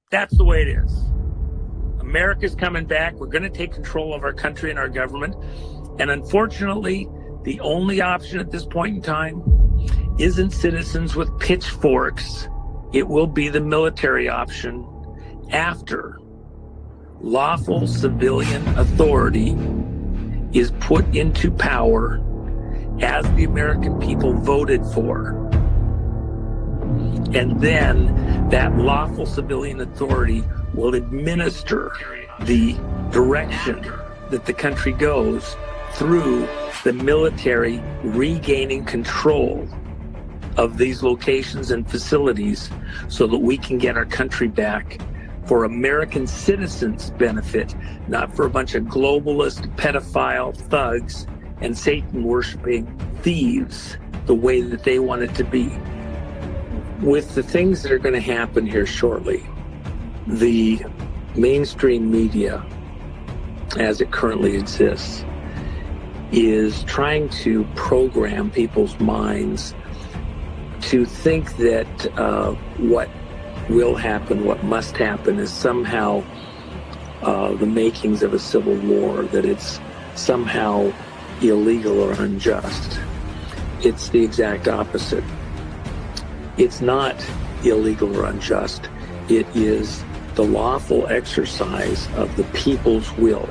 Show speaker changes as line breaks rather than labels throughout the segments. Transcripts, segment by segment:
That's the way it is. America's coming back. We're going to take control of our country and our government. And unfortunately, the only option at this point in time isn't citizens with pitchforks. It will be the military option after lawful civilian authority is put into power as the American people voted for. And then that lawful civilian authority will administer the direction that the country goes through the military regaining control of these locations and facilities so that we can get our country back for American citizens' benefit, not for a bunch of globalist, pedophile thugs and Satan-worshiping thieves the way that they want it to be. With the things that are going to happen here shortly, the mainstream media, as it currently exists, is trying to program people's minds to think that what will happen, what must happen, is somehow the makings of a civil war, that it's somehow illegal or unjust. It's the exact opposite. It's not illegal or unjust. It is the lawful exercise of the people's will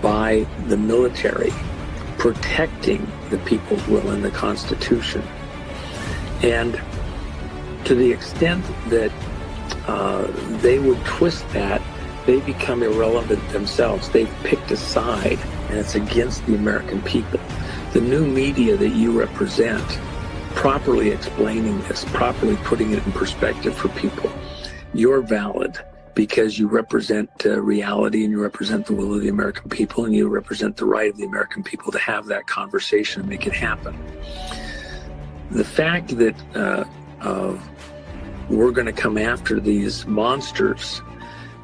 by the military, protecting the people's will in the Constitution. And to the extent that they would twist that, they become irrelevant themselves. They've picked a side, and it's against the American people. The new media that you represent, properly explaining this, properly putting it in perspective for people, you're valid because you represent reality, and you represent the will of the American people, and you represent the right of the American people to have that conversation and make it happen. The fact that we're going to come after these monsters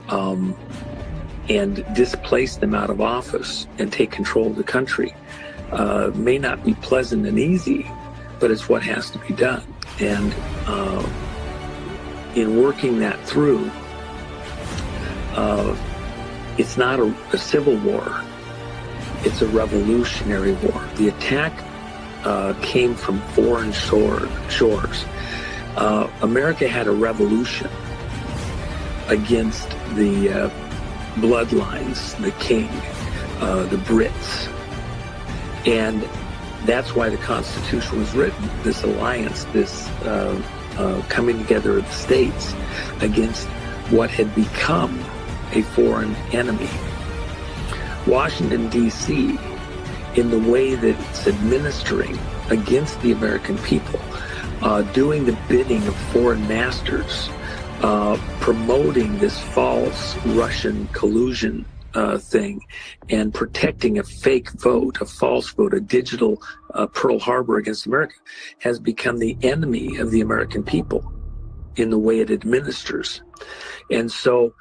and displace them out of office and take control of the country may not be pleasant and easy, but it's what has to be done. And in working that through, it's not a civil war, it's a revolutionary war. The attack came from foreign shores. America had a revolution against the bloodlines, the king, the Brits. And that's why the Constitution was written, this alliance, this coming together of the states against what had become a foreign enemy. Washington, D.C., in the way that it's administering against the American people, doing the bidding of foreign masters, promoting this false Russian collusion thing, and protecting a fake vote, a false vote, a digital Pearl Harbor against America, has become the enemy of the American people in the way it administers. And so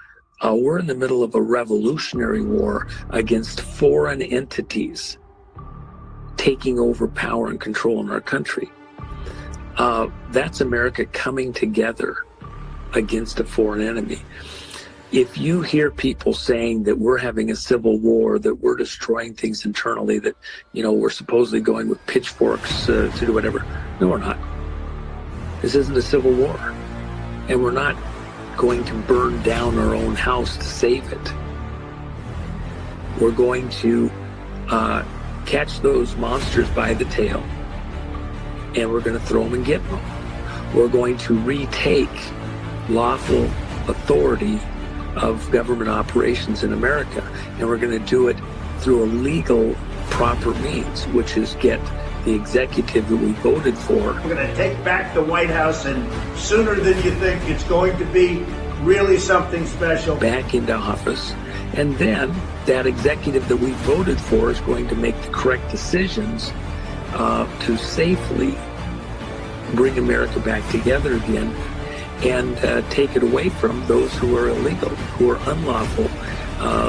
we're in the middle of a revolutionary war against foreign entities taking over power and control in our country. That's America coming together against a foreign enemy. If you hear people saying that we're having a civil war, that we're destroying things internally, that, you know, we're supposedly going with pitchforks to do whatever, no, we're not. This isn't a civil war. And we're not going to burn down our own house to save it. We're going to catch those monsters by the tail, and we're going to throw them and get them. We're going to retake lawful authority of government operations in America, and we're going to do it through a legal, proper means, which is get the executive that we voted for.
We're going to take back the White House, and sooner than you think. It's going to be really something special.
Back into office. And then that executive that we voted for is going to make the correct decisions to safely bring America back together again, and take it away from those who are illegal, who are unlawful,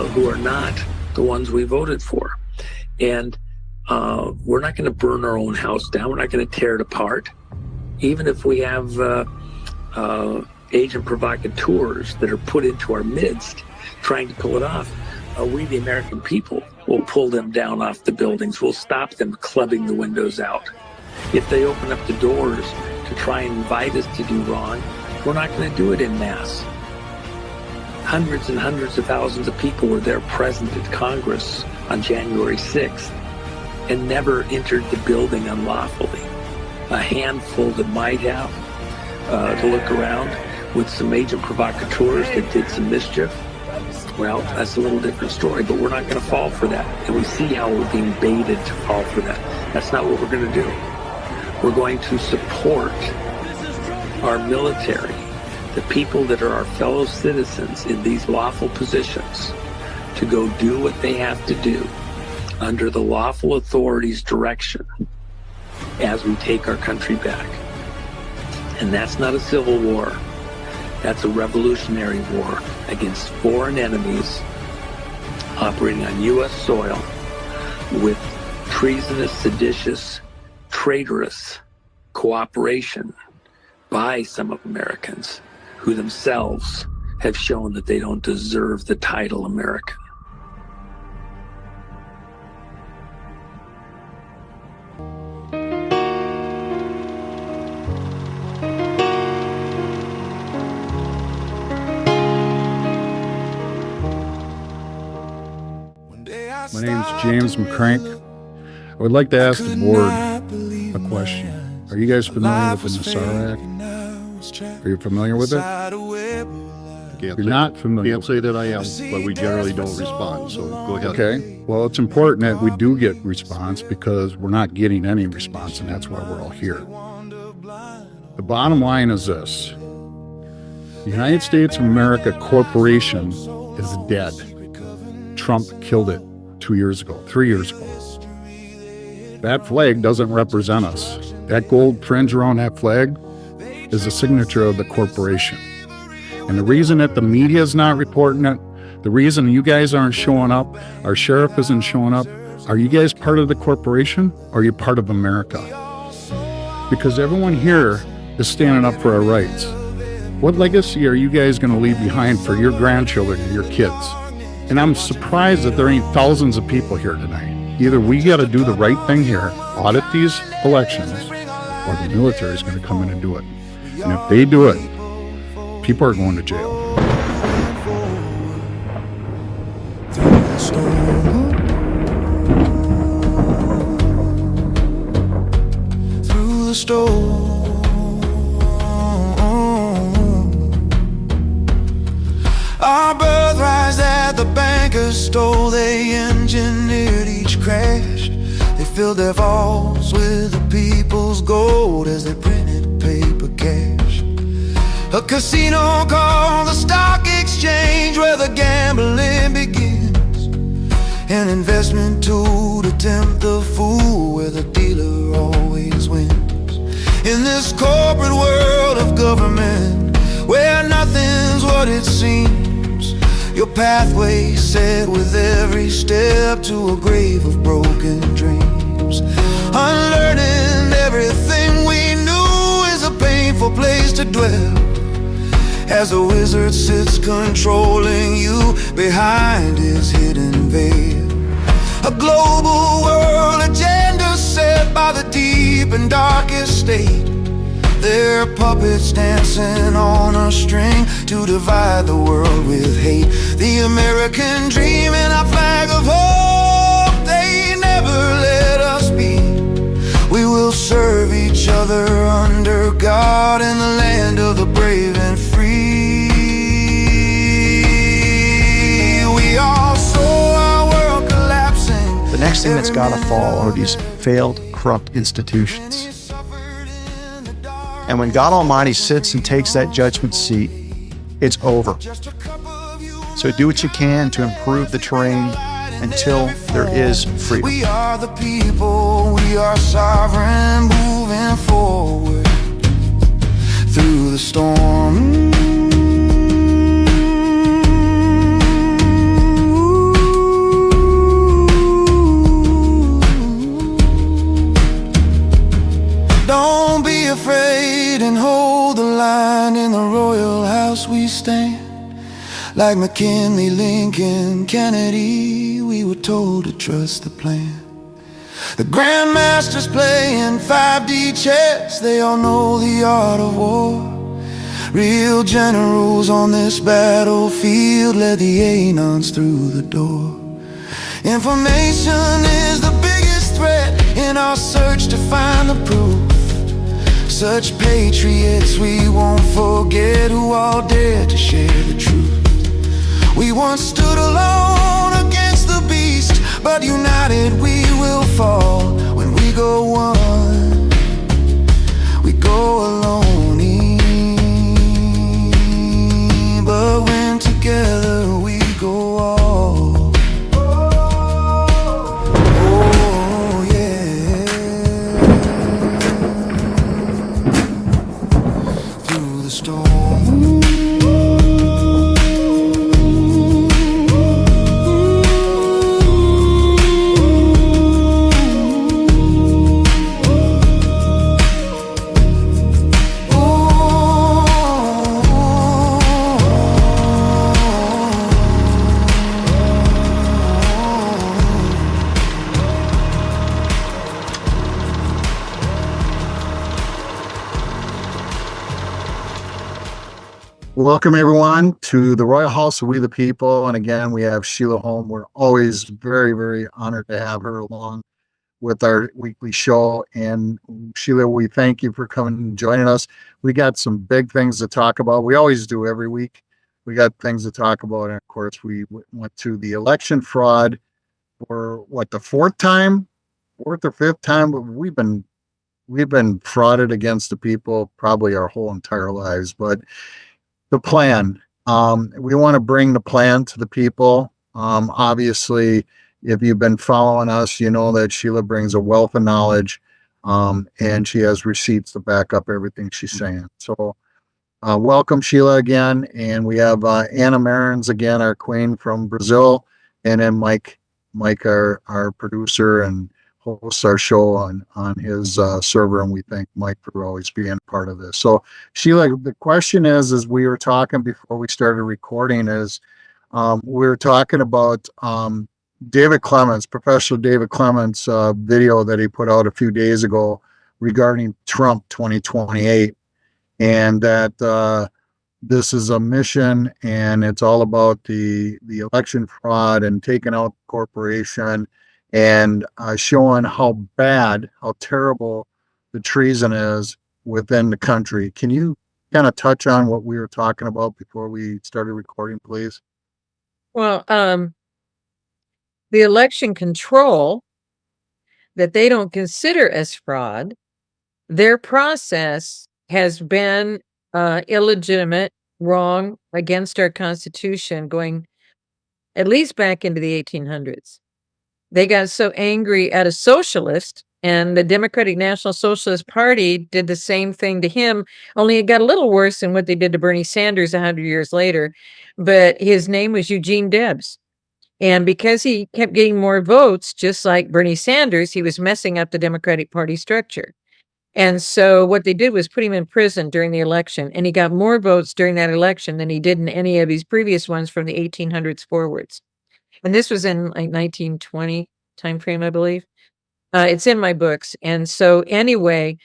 who are not the ones we voted for. And we're not going to burn our own house down. We're not going to tear it apart. Even if we have agent provocateurs that are put into our midst trying to pull it off, we, the American people, will pull them down off the buildings. We'll stop them clubbing the windows out. If they open up the doors to try and invite us to do wrong, we're not going to do it en masse. Hundreds and hundreds of thousands of people were there present at Congress on January 6th and never entered the building unlawfully. A handful that might have to look around with some agent provocateurs that did some mischief. Well, that's a little different story, but we're not going to fall for that. And we see how we're being baited to fall for that. That's not what we're going to do. We're going to support our military, the people that are our fellow citizens in these lawful positions, to go do what they have to do under the lawful authorities' direction as we take our country back. And that's not a civil war. That's a revolutionary war against foreign enemies operating on U.S. soil with treasonous, seditious, traitorous cooperation by some of Americans who themselves have shown that they don't deserve the title American.
My name is James McCrank. I would like to ask the board a question. Are you guys familiar with the Nassar Act? Are you familiar with it? You're not familiar.
Can't say that I am, but we generally don't respond, so go ahead.
Okay. Well, it's important that we do get response because we're not getting any response, and that's why we're all here. The bottom line is this. The United States of America Corporation is dead. Trump killed it 3 years ago. That flag doesn't represent us. That gold fringe around that flag is the signature of the corporation. And the reason that the media is not reporting it, the reason you guys aren't showing up, our sheriff isn't showing up, are you guys part of the corporation or are you part of America? Because everyone here is standing up for our rights. What legacy are you guys going to leave behind for your grandchildren and your kids? And I'm surprised that there ain't thousands of people here tonight. Either we got to do the right thing here, audit these elections, or the military is going to come in and do it. And if they do it, people are going to jail.
Through the storm, our birthrights that the bankers stole, they engineered each crash. They filled their vaults with the people's gold as they printed paper cash. A casino called the stock exchange, where the gambling begins. An investment tool to tempt the fool, where the dealer always wins. In this corporate world of government, where nothing's what it seems, your pathway set with every step to a grave of broken dreams. Unlearning everything we knew is a painful place to dwell, as a wizard sits controlling you behind his hidden veil. A global world agenda set by the deep and darkest state. They're puppets dancing on a string to divide the world with hate. The American dream and our flag of hope, they never let us be. We will serve each other under God in the land of the brave and free. We all saw our world collapsing.
The next thing that's got to fall are these failed, corrupt institutions. And when God Almighty sits and takes that judgment seat, it's over. So do what you can to improve the terrain until there is freedom.
We are the people, we are sovereign, moving forward through the storm. Don't be afraid and hold the line in the royal we stand. Like McKinley, Lincoln, Kennedy, we were told to trust the plan. The grandmasters playing 5D chess, they all know the art of war. Real generals on this battlefield led the Anons through the door. Information is the biggest threat in our search to find the proof. Such patriots we won't forget, who all dare to share the truth. We once stood alone against the beast, but united we will fall. When we go one, we go alone. But when together we go all. Oh yeah. Through the storm.
Welcome, everyone, to the Royal House of We the People. And again, we have Sheila Holm. We're always very, very honored to have her along with our weekly show. And Sheila, we thank you for coming and joining us. We got some big things to talk about. We always do every week. We got things to talk about. And of course, we went to the election fraud for the fourth or fifth time. But we've been frauded against the people probably our whole entire lives. But the plan, we want to bring the plan to the people. Obviously, if you've been following us, you know that Sheila brings a wealth of knowledge, and she has receipts to back up everything she's saying. So welcome, Sheila, again. And we have Anna Marins, again, our queen from Brazil, and then Mike, our producer and hosts our show on his server, and we thank Mike for always being a part of this. So Sheila, the question is, as we were talking before we started recording, is we were talking about David Clements, Professor David Clements' video that he put out a few days ago regarding Trump 2028, and that this is a mission, and it's all about the election fraud and taking out the corporation, and showing how bad, how terrible the treason is within the country. Can you kind of touch on what we were talking about before we started recording, please?
Well, the election control that they don't consider as fraud, their process has been illegitimate, wrong, against our Constitution, going at least back into the 1800s. They got so angry at a socialist, and the Democratic National Socialist Party did the same thing to him, only it got a little worse than what they did to Bernie Sanders 100 years later. But his name was Eugene Debs. And because he kept getting more votes, just like Bernie Sanders, he was messing up the Democratic Party structure. And so what they did was put him in prison during the election, and he got more votes during that election than he did in any of his previous ones from the 1800s forwards. And this was in like 1920 timeframe, I believe. It's in my books. And so anyway,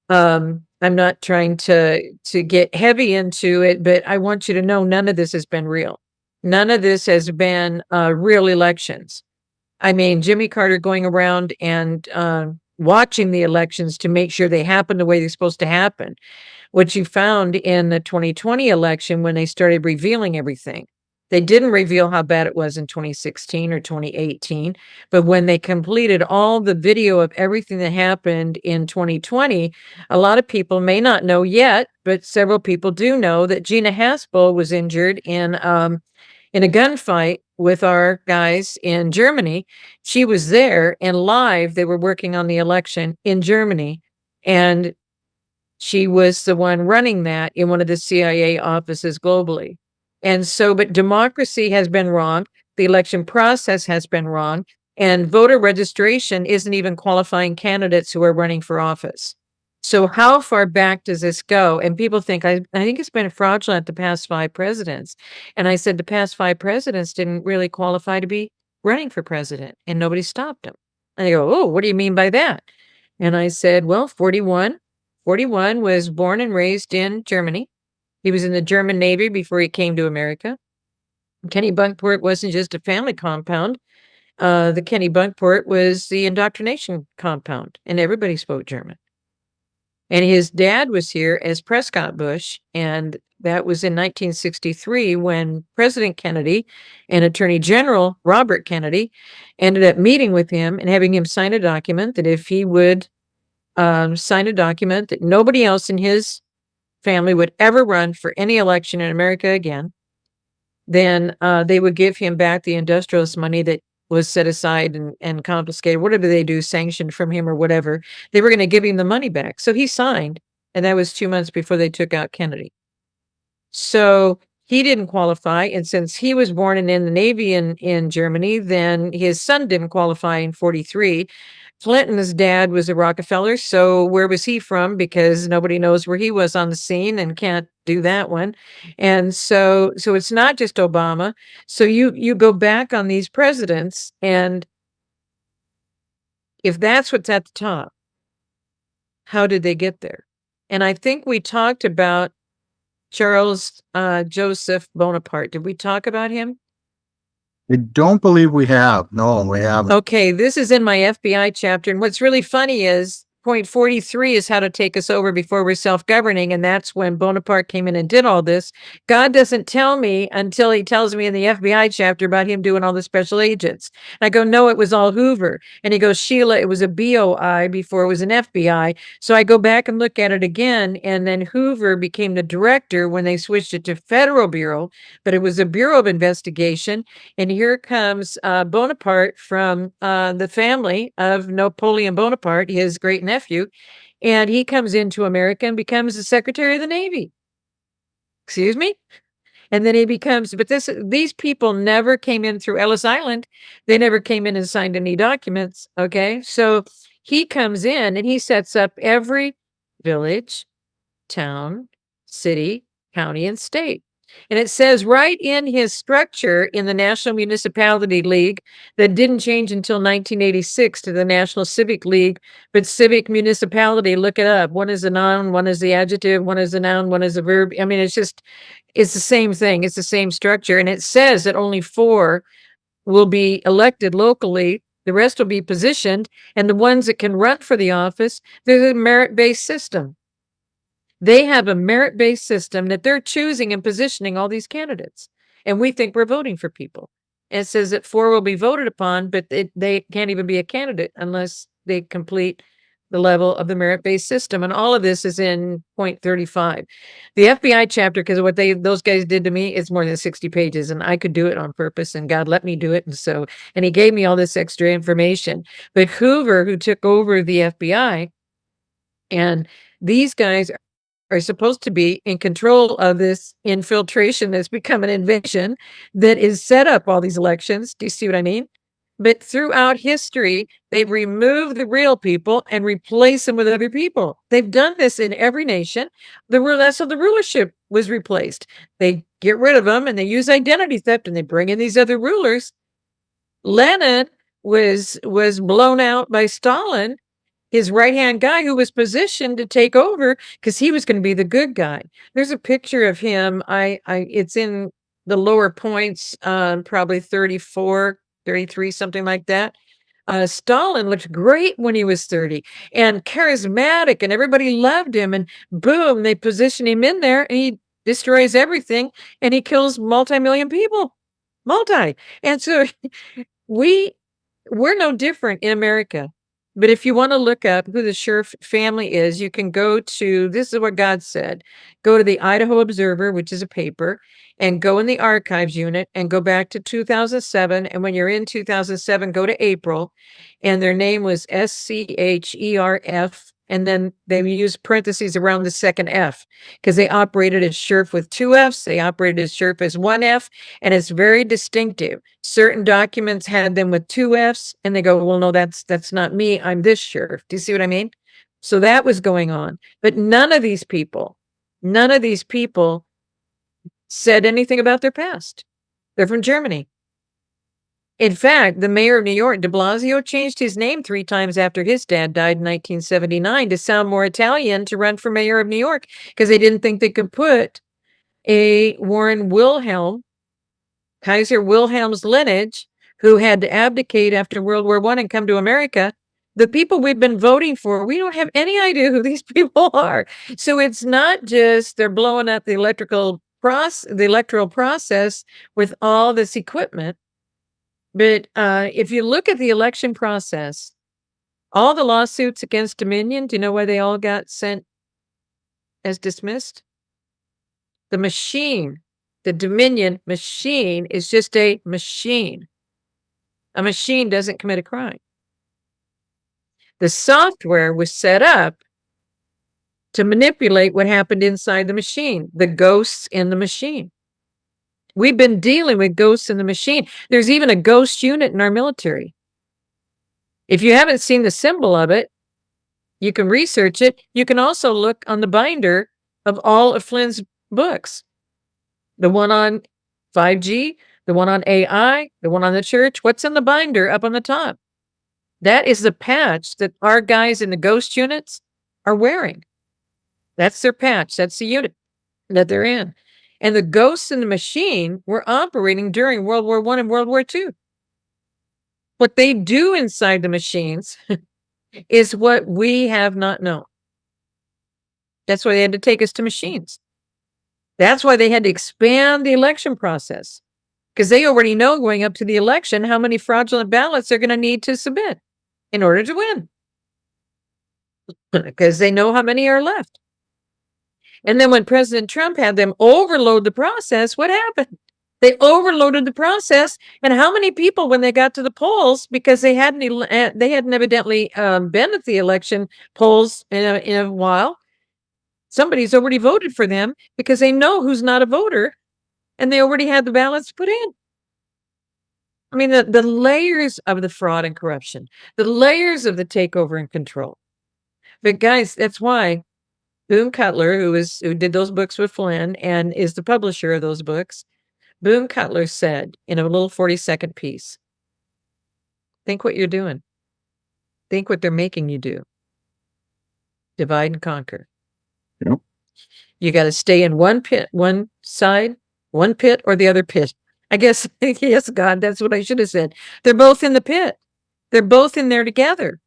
I'm not trying to get heavy into it, but I want you to know none of this has been real. None of this has been real elections. I mean, Jimmy Carter going around and watching the elections to make sure they happen the way they're supposed to happen. What you found in the 2020 election when they started revealing everything. They didn't reveal how bad it was in 2016 or 2018, but when they completed all the video of everything that happened in 2020, a lot of people may not know yet, but several people do know that Gina Haspel was injured in a gunfight with our guys in Germany. She was there, and live, they were working on the election in Germany, and she was the one running that in one of the CIA offices globally. And so, but democracy has been wrong. The election process has been wrong. And voter registration isn't even qualifying candidates who are running for office. So how far back does this go? And people think, I think it's been fraudulent the past 5 presidents. And I said the past 5 presidents didn't really qualify to be running for president, and nobody stopped them. And they go, oh, what do you mean by that? And I said, well, 41 was born and raised in Germany. He was in the German Navy before he came to America. Kenny Bunkport wasn't just a family compound. The Kenny Bunkport was the indoctrination compound, and everybody spoke German. And his dad was here as Prescott Bush, and that was in 1963 when President Kennedy and Attorney General Robert Kennedy ended up meeting with him and having him sign a document that if he would sign a document that nobody else in his family would ever run for any election in America again, then they would give him back the industrialist money that was set aside and confiscated, whatever they do, sanctioned from him or whatever. They were going to give him the money back. So he signed, and that was 2 months before they took out Kennedy. So he didn't qualify, and since he was born and in the Navy in Germany, then his son didn't qualify in 43. Clinton's dad was a Rockefeller, so where was he from? Because nobody knows where he was on the scene and can't do that one. And so it's not just Obama. So you go back on these presidents, and if that's what's at the top, how did they get there? And I think we talked about Charles Joseph Bonaparte. Did we talk about him?
I don't believe we have. No, we haven't.
Okay, this is in my FBI chapter. And what's really funny is point 43 is how to take us over before we're self-governing. And that's when Bonaparte came in and did all this. God doesn't tell me until he tells me in the FBI chapter about him doing all the special agents. And I go, no, it was all Hoover. And he goes, Sheila, it was a BOI before it was an FBI. So I go back and look at it again. And then Hoover became the director when they switched it to Federal Bureau, but it was a Bureau of Investigation. And here comes Bonaparte from the family of Napoleon Bonaparte, his great nephew, and he comes into America and becomes the Secretary of the Navy. Excuse me? And then he becomes, but these people never came in through Ellis Island. They never came in and signed any documents. Okay. So he comes in and he sets up every village, town, city, county, and state. And it says right in his structure in the National Municipality League that didn't change until 1986 to the National Civic League, but civic municipality, look it up. One is a noun, one is the adjective, one is the noun, one is a verb. I mean, it's the same thing. It's the same structure. And it says that only 4 will be elected locally. The rest will be positioned. And the ones that can run for the office, there's a merit-based system. They have a merit-based system that they're choosing and positioning all these candidates. And we think we're voting for people. And it says that 4 will be voted upon, but they can't even be a candidate unless they complete the level of the merit-based system. And all of this is in point 35. The FBI chapter, because what those guys did to me, is more than 60 pages, and I could do it on purpose, and God let me do it. And he gave me all this extra information. But Hoover, who took over the FBI, and these guys are supposed to be in control of this infiltration that's become an invention that is set up all these elections. Do you see what I mean? But throughout history, they've removed the real people and replaced them with other people. They've done this in every nation. That's how the rulership was replaced. They get rid of them and they use identity theft and they bring in these other rulers. Lenin was blown out by Stalin, his right-hand guy who was positioned to take over because he was going to be the good guy. There's a picture of him. It's in the lower points, probably 34, 33, something like that. Stalin looked great when he was 30 and charismatic and everybody loved him. And boom, they position him in there and he destroys everything and he kills multi-million people. And so we're no different in America. But if you want to look up who the Scherf family is, you can go to, this is what God said, go to the Idaho Observer, which is a paper, and go in the archives unit and go back to 2007. And when you're in 2007, go to April. And their name was SCHERF. And then they use parentheses around the second F because they operated as Scherf with 2 Fs. They operated as Scherf as 1 F, and it's very distinctive. Certain documents had them with 2 Fs, and they go, well, no, that's not me. I'm this Scherf. Do you see what I mean? So that was going on. But none of these people said anything about their past. They're from Germany. In fact, the mayor of New York, de Blasio, changed his name 3 times after his dad died in 1979 to sound more Italian to run for mayor of New York because they didn't think they could put a Warren Wilhelm, Kaiser Wilhelm's lineage, who had to abdicate after World War I and come to America. The people we've been voting for, we don't have any idea who these people are. So it's not just they're blowing up the electoral process with all this equipment. But if you look at the election process, all the lawsuits against Dominion, do you know why they all got sent as dismissed? The machine, the Dominion machine is just a machine. A machine doesn't commit a crime. The software was set up to manipulate what happened inside the machine, the ghosts in the machine. We've been dealing with ghosts in the machine. There's even a ghost unit in our military. If you haven't seen the symbol of it, you can research it. You can also look on the binder of all of Flynn's books. The one on 5G, the one on AI, the one on the church. What's in the binder up on the top? That is the patch that our guys in the ghost units are wearing. That's their patch. That's the unit that they're in. And the ghosts in the machine were operating during World War I and World War II. What they do inside the machines is what we have not known. That's why they had to take us to machines. That's why they had to expand the election process, because they already know going up to the election how many fraudulent ballots they're going to need to submit in order to win, because they know how many are left. And then when President Trump had them overload the process, what happened? They overloaded the process. And how many people, when they got to the polls, because they hadn't evidently been at the election polls in a while, somebody's already voted for them because they know who's not a voter, and they already had the ballots put in. I mean, the layers of the fraud and corruption, the layers of the takeover and control. But guys, that's why Boone Cutler, who did those books with Flynn and is the publisher of those books, Boone Cutler said in a little 40-second piece, think what you're doing. Think what they're making you do. Divide and conquer.
Yep.
You got to stay in one pit, one side, one pit or the other pit. I guess, yes, God, that's what I should have said. They're both in the pit. They're both in there together.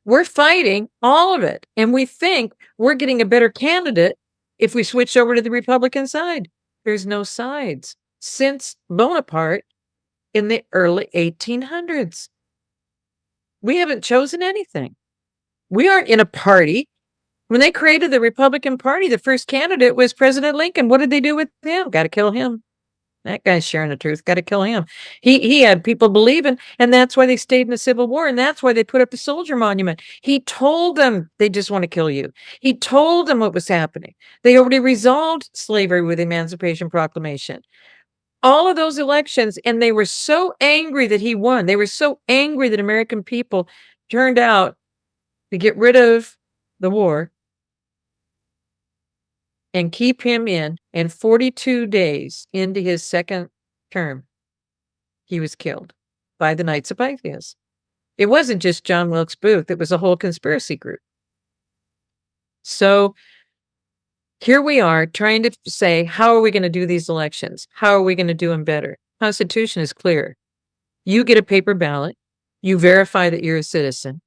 We're fighting all of it. And we think we're getting a better candidate if we switch over to the Republican side. There's no sides since Bonaparte in the early 1800s. We haven't chosen anything. We aren't in a party. When they created the Republican Party, the first candidate was President Lincoln. What did they do with him? Got to kill him. That guy's sharing the truth. Got to kill him. He had people believing, and that's why they stayed in the Civil War, and that's why they put up the soldier monument. He told them they just want to kill you. He told them what was happening. They already resolved slavery with the Emancipation Proclamation. All of those elections, and they were so angry that he won. They were so angry that American people turned out to get rid of the war and keep him in. And 42 days into his second term, he was killed by the Knights of Pythias. It wasn't just John Wilkes Booth. It was a whole conspiracy group. So here we are trying to say, how are we going to do these elections? How are we going to do them better? Constitution is clear. You get a paper ballot. You verify that you're a citizen.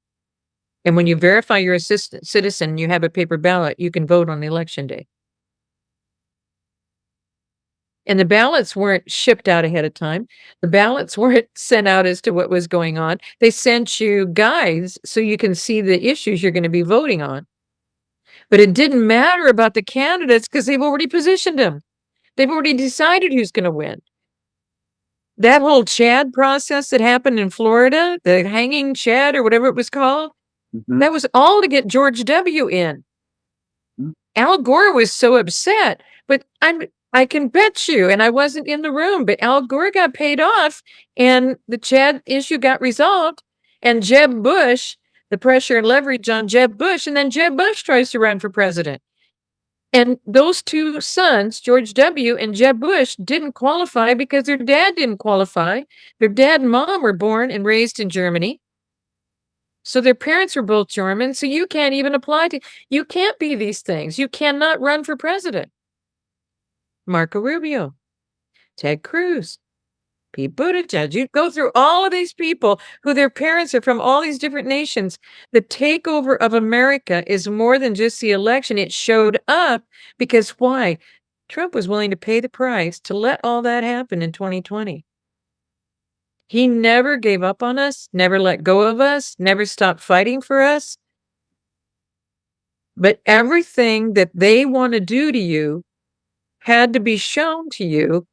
And when you verify you're a citizen, you have a paper ballot, you can vote on election day. And the ballots weren't shipped out ahead of time. The ballots weren't sent out as to what was going on. They sent you guides so you can see the issues you're going to be voting on. But it didn't matter about the candidates because they've already positioned them. They've already decided who's going to win. That whole Chad process that happened in Florida, the hanging Chad or whatever it was called, that was all to get George W. in. Al Gore was so upset, but I can bet you, and I wasn't in the room, but Al Gore got paid off and the Chad issue got resolved. And Jeb Bush, the pressure and leverage on Jeb Bush, and then Jeb Bush tries to run for president. And those two sons, George W. and Jeb Bush, didn't qualify because their dad didn't qualify. Their dad and mom were born and raised in Germany. So their parents were both German, so you can't even apply to, you can't be these things. You cannot run for president. Marco Rubio, Ted Cruz, Pete Buttigieg. You go through all of these people who their parents are from all these different nations. The takeover of America is more than just the election. It showed up because why? Trump was willing to pay the price to let all that happen in 2020. He never gave up on us, never let go of us, never stopped fighting for us. But everything that they want to do to you had to be shown to you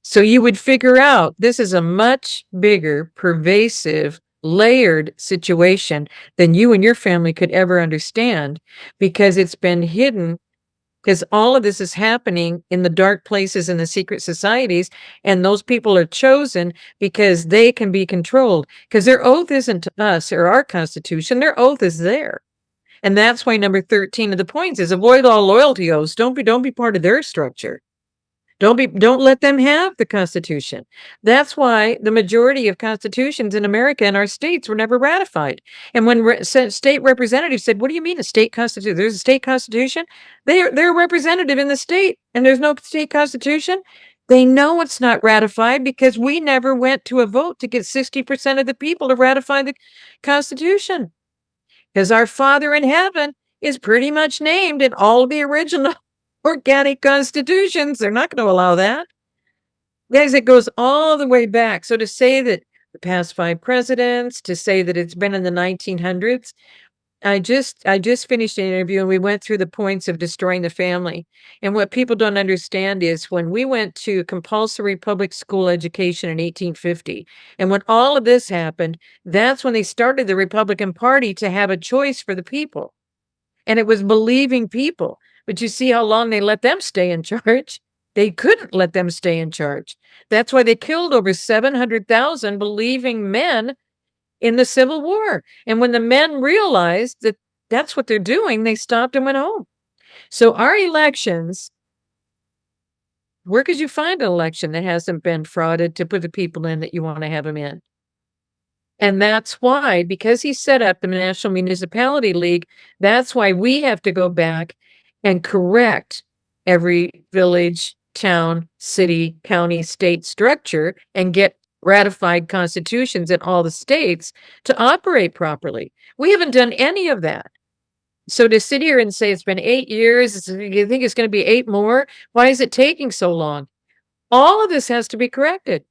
so you would figure out this is a much bigger, pervasive, layered situation than you and your family could ever understand, because it's been hidden, because all of this is happening in the dark places in the secret societies, and those people are chosen because they can be controlled, because their oath isn't to us or our Constitution, their oath is there. And that's why number 13 of the points is avoid all loyalty oaths. Don't be part of their structure. Don't let them have the Constitution. That's why the majority of constitutions in America and our states were never ratified. And when state representatives said, "What do you mean a state constitution? There's a state constitution." They're representative in the state, and there's no state constitution. They know it's not ratified because we never went to a vote to get 60% of the people to ratify the Constitution. Because our Father in heaven is pretty much named in all of the original organic constitutions. They're not going to allow that. Guys, it goes all the way back. So to say that the past 5 presidents, to say that it's been in the 1900s, I just finished an interview and we went through the points of destroying the family. And what people don't understand is when we went to compulsory public school education in 1850, and when all of this happened, that's when they started the Republican Party to have a choice for the people. And it was believing people. But you see how long they let them stay in charge? They couldn't let them stay in charge. That's why they killed over 700,000 believing men in the Civil War. And when the men realized that that's what they're doing, they stopped and went home. So our elections, where could you find an election that hasn't been frauded to put the people in that you want to have them in? And that's why, because he set up the National Municipality League, that's why we have to go back and correct every village, town, city, county, state structure and get ratified constitutions in all the states to operate properly. We haven't done any of that. So to sit here and say it's been 8 years, you think it's going to be 8 more? Why is it taking so long? All of this has to be corrected.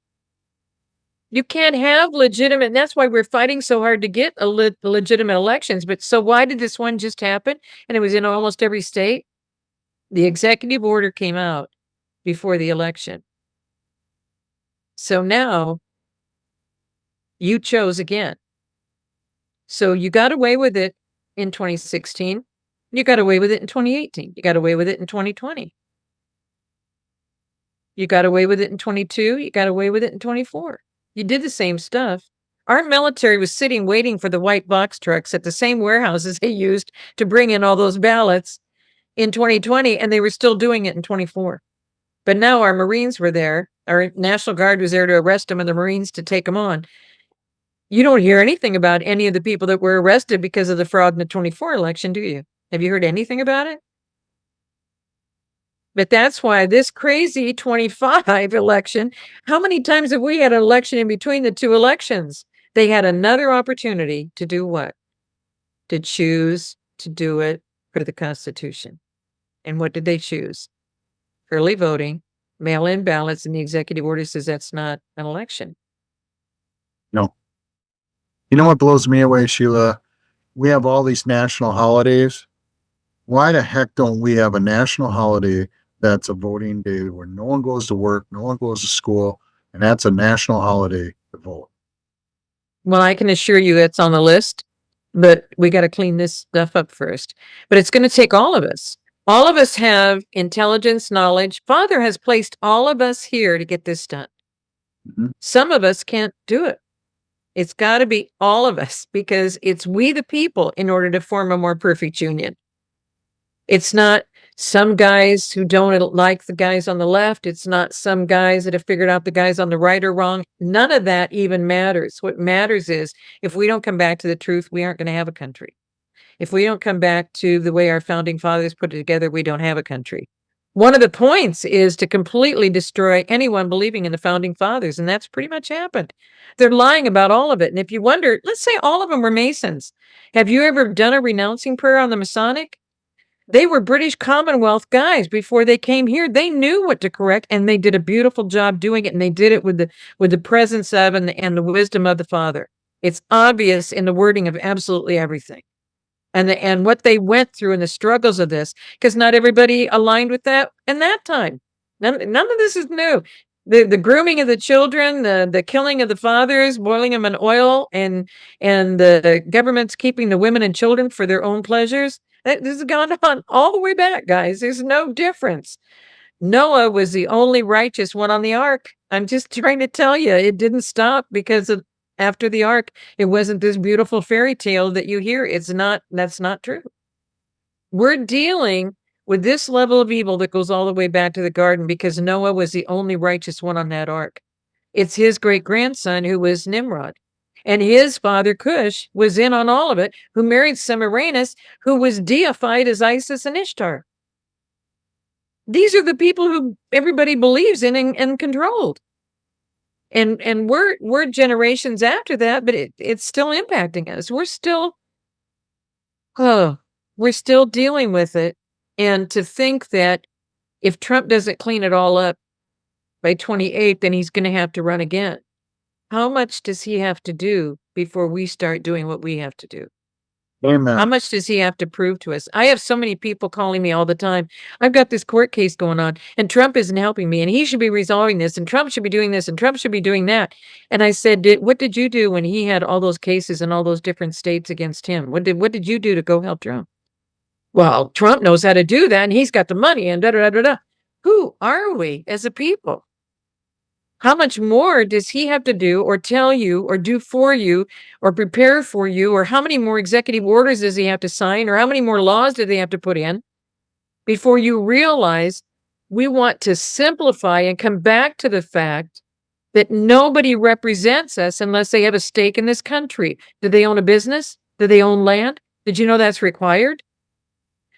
You can't have legitimate, and that's why we're fighting so hard to get legitimate elections. But so why did this one just happen? And it was in almost every state. The executive order came out before the election. So now you chose again. So you got away with it in 2016. You got away with it in 2018. You got away with it in 2020. You got away with it in 22. You got away with it in 24. You did the same stuff. Our military was sitting waiting for the white box trucks at the same warehouses they used to bring in all those ballots in 2020, and they were still doing it in 24. But now our Marines were there. Our National Guard was there to arrest them and the Marines to take them on. You don't hear anything about any of the people that were arrested because of the fraud in the 24 election, do you? Have you heard anything about it? But that's why this crazy 25 election, how many times have we had an election in between the 2 elections? They had another opportunity to do what? To choose to do it for the Constitution. And what did they choose? Early voting, mail-in ballots, and the executive order says that's not an election.
No. You know what blows me away, Sheila? We have all these national holidays. Why the heck don't we have a national holiday that's a voting day where no one goes to work, no one goes to school, and that's a national holiday to vote?
Well, I can assure you it's on the list, but we got to clean this stuff up first. But it's going to take all of us. All of us have intelligence, knowledge. Father has placed all of us here to get this done.
Mhm.
Some of us can't do it. It's got to be all of us, because it's we the people in order to form a more perfect union. It's not some guys who don't like the guys on the left. It's not some guys that have figured out the guys on the right are wrong. None of that even matters. What matters is if we don't come back to the truth, we aren't going to have a country. If we don't come back to the way our founding fathers put it together, we don't have a country. One of the points is to completely destroy anyone believing in the founding fathers, and that's pretty much happened. They're lying about all of it. And if you wonder, let's say all of them were Masons. Have you ever done a renouncing prayer on the Masonic? They were British Commonwealth guys before they came here. They knew what to correct, and they did a beautiful job doing it, and they did it with the presence of and the wisdom of the Father. It's obvious in the wording of absolutely everything. And what they went through and the struggles of this, because not everybody aligned with that in that time. None of this is new. The grooming of the children, the killing of the fathers, boiling them in oil, and the government's keeping the women and children for their own pleasures. This has gone on all the way back, guys. There's no difference. Noah was the only righteous one on the ark. I'm just trying to tell you, it didn't stop because of after the ark. It wasn't this beautiful fairy tale that you hear. That's not true. We're dealing with this level of evil that goes all the way back to the garden because Noah was the only righteous one on that ark. It's his great-grandson who was Nimrod. And his father, Cush, was in on all of it, who married Semiramis, who was deified as Isis and Ishtar. These are the people who everybody believes in and controlled. And we're generations after that, but it's still impacting us. We're still dealing with it. And to think that if Trump doesn't clean it all up by 28, then he's going to have to run again. How much does he have to do before we start doing what we have to do?
Amen.
How much does he have to prove to us? I have so many people calling me all the time. I've got this court case going on, and Trump isn't helping me, and he should be resolving this, and Trump should be doing this, and Trump should be doing that. And I said, what did you do when he had all those cases in all those different states against him? What did you do to go help Trump? Well, Trump knows how to do that, and he's got the money, and da-da-da-da-da. Who are we as a people? How much more does he have to do or tell you or do for you or prepare for you? Or how many more executive orders does he have to sign? Or how many more laws do they have to put in before you realize we want to simplify and come back to the fact that nobody represents us unless they have a stake in this country? Do they own a business? Do they own land? Did you know that's required?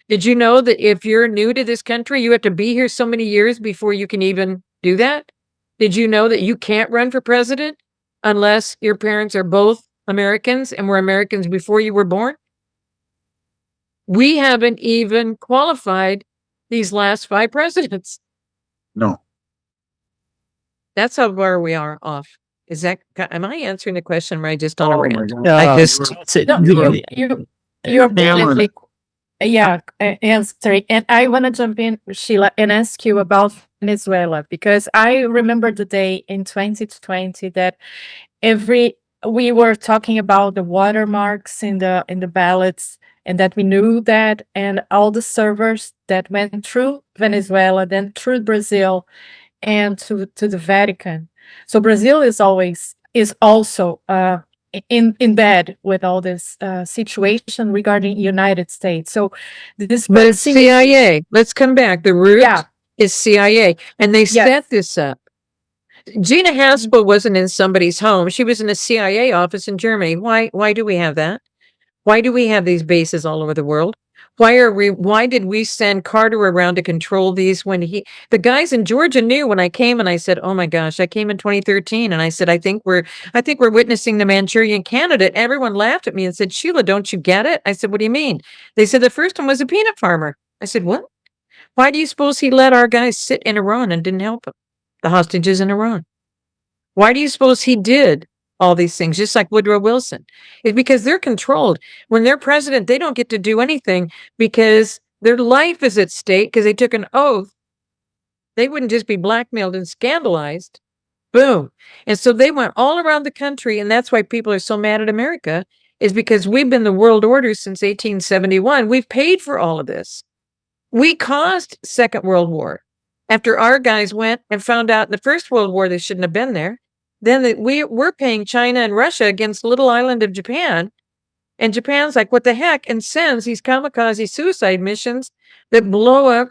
Did you know that if you're new to this country, you have to be here so many years before you can even do that? Did you know that you can't run for president unless your parents are both Americans and were Americans before you were born? We haven't even qualified these last 5 presidents.
No.
That's how far we are off. Am I answering the question, or am I just on a
Oh my
rant?
God.
I just,
You're definitely, answering. And I want to jump in, Sheila, and ask you about Venezuela, because I remember the day in 2020 that we were talking about the watermarks in the ballots, and that we knew that, and all the servers that went through Venezuela, then through Brazil, and to the Vatican. So Brazil is also in bed with all this situation regarding United States. So this,
but it's CIA. Let's come back. The root is CIA, and they set this up. Gina Haspel wasn't in somebody's home. She was in a CIA office in Germany. Why do we have that? Why do we have these bases all over the world? Why did we send Carter around to control these when the guys in Georgia knew when I came, and I said, oh my gosh, I came in 2013, and I said, I think we're witnessing the Manchurian candidate. Everyone laughed at me and said, Sheila, don't you get it? I said, what do you mean? They said the first one was a peanut farmer. I said, what? Why do you suppose he let our guys sit in Iran and didn't help him? The hostages in Iran. Why do you suppose he did all these things, just like Woodrow Wilson? It's because they're controlled. When they're president, they don't get to do anything because their life is at stake because they took an oath. They wouldn't just be blackmailed and scandalized. Boom. And so they went all around the country, and that's why people are so mad at America, is because we've been the world order since 1871. We've paid for all of this. We caused Second World War after our guys went and found out in the First World War they shouldn't have been there. then we're paying China and Russia against the little island of Japan. And Japan's like, what the heck? And sends these kamikaze suicide missions that blow up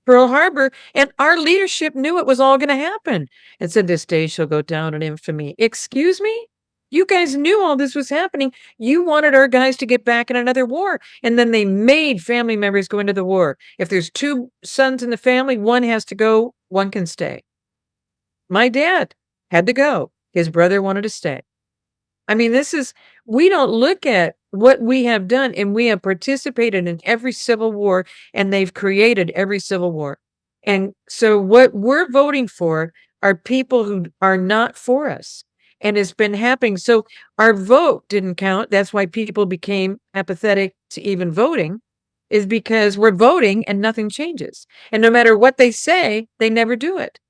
Pearl Harbor. And our leadership knew it was all going to happen and said, this day shall go down in infamy. Excuse me? You guys knew all this was happening. You wanted our guys to get back in another war. And then they made family members go into the war. If there's 2 sons in the family, one has to go, one can stay. My dad had to go. His brother wanted to stay. I mean, we don't look at what we have done, and we have participated in every civil war, and they've created every civil war. And so what we're voting for are people who are not for us. And it's been happening. So our vote didn't count. That's why people became apathetic to even voting, is because we're voting and nothing changes. And no matter what they say, they never do it.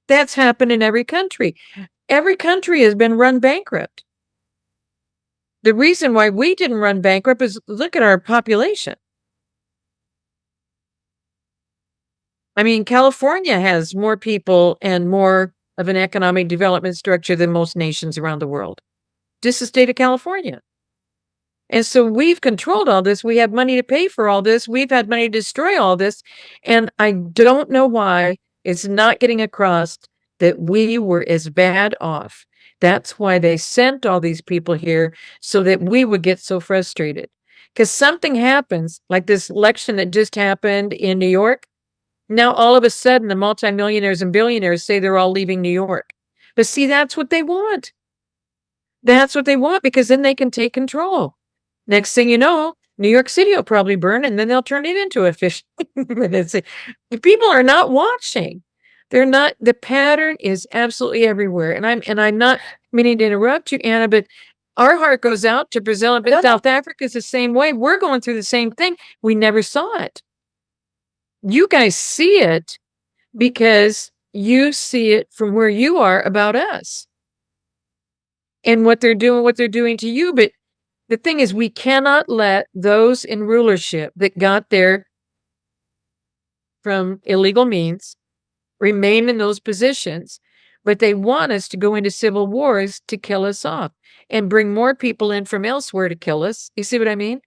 That's happened in every country. Every country has been run bankrupt. The reason why we didn't run bankrupt is look at our population. I mean, California has more people and more of an economic development structure than most nations around the world. Just the state of California. And so we've controlled all this. We have money to pay for all this. We've had money to destroy all this. And I don't know why it's not getting across that we were as bad off. That's why they sent all these people here, so that we would get so frustrated. Because something happens, like this election that just happened in New York. Now, all of a sudden, the multimillionaires and billionaires say they're all leaving New York. But see, that's what they want. That's what they want, because then they can take control. Next thing you know, New York City will probably burn, and then they'll turn it into a fish. People are not watching. They're not. The pattern is absolutely everywhere. And I'm not meaning to interrupt you, Anna, but our heart goes out to Brazil, but South Africa is the same way. We're going through the same thing. We never saw it. You guys see it because you see it from where you are about us and what they're doing to you. But the thing is, we cannot let those in rulership that got there from illegal means remain in those positions, but they want us to go into civil wars to kill us off and bring more people in from elsewhere to kill us. You see what I mean?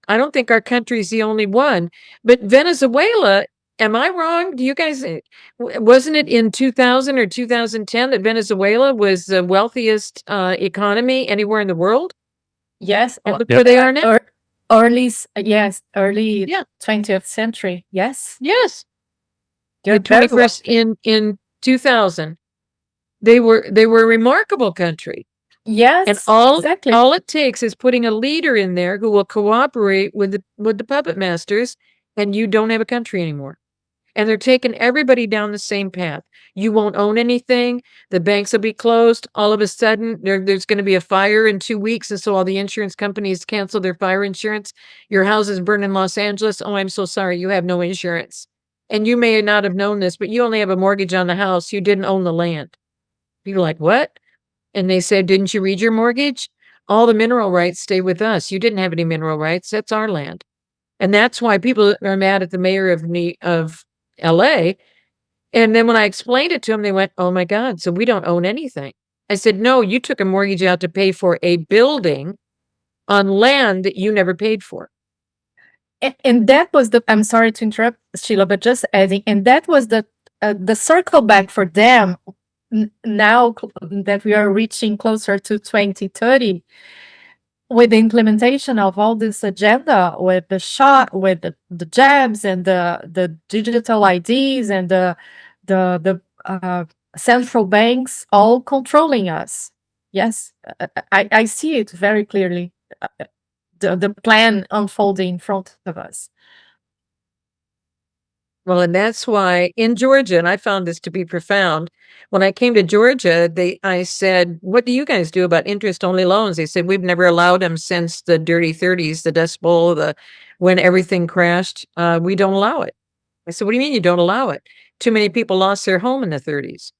I don't think our country is the only one, but Venezuela, am I wrong? Do you guys, wasn't it in 2000 or 2010 that Venezuela was the wealthiest economy anywhere in the world?
Yes.
And look where they are now.
Early 20th century. Yes.
Yes.
You're
The 21st in 2000. They were a remarkable country.
Yes.
And all it takes is putting a leader in there who will cooperate with the puppet masters, and you don't have a country anymore. And they're taking everybody down the same path. You won't own anything. The banks will be closed. All of a sudden, there's going to be a fire in 2 weeks, and so all the insurance companies cancel their fire insurance. Your house is burned in Los Angeles. Oh, I'm so sorry. You have no insurance. And you may not have known this, but you only have a mortgage on the house. You didn't own the land. People are like, what? And they said, didn't you read your mortgage? All the mineral rights stay with us. You didn't have any mineral rights. That's our land. And that's why people are mad at the mayor of LA. And then when I explained it to them, they went, oh my God, so we don't own anything. I said, no, you took a mortgage out to pay for a building on land that you never paid for.
And that was I'm sorry to interrupt, Sheila, but just adding, and that was the circle back for them now that we are reaching closer to 2030 with the implementation of all this agenda, with the jabs and the digital IDs and the central banks all controlling us. Yes, I see it very clearly. The plan unfolding in front of us.
Well, and that's why in Georgia, and I found this to be profound. When I came to Georgia, I said, what do you guys do about interest-only loans? They said, we've never allowed them since the dirty 30s, the Dust Bowl, when everything crashed. We don't allow it. I said, what do you mean you don't allow it? Too many people lost their home in the 30s.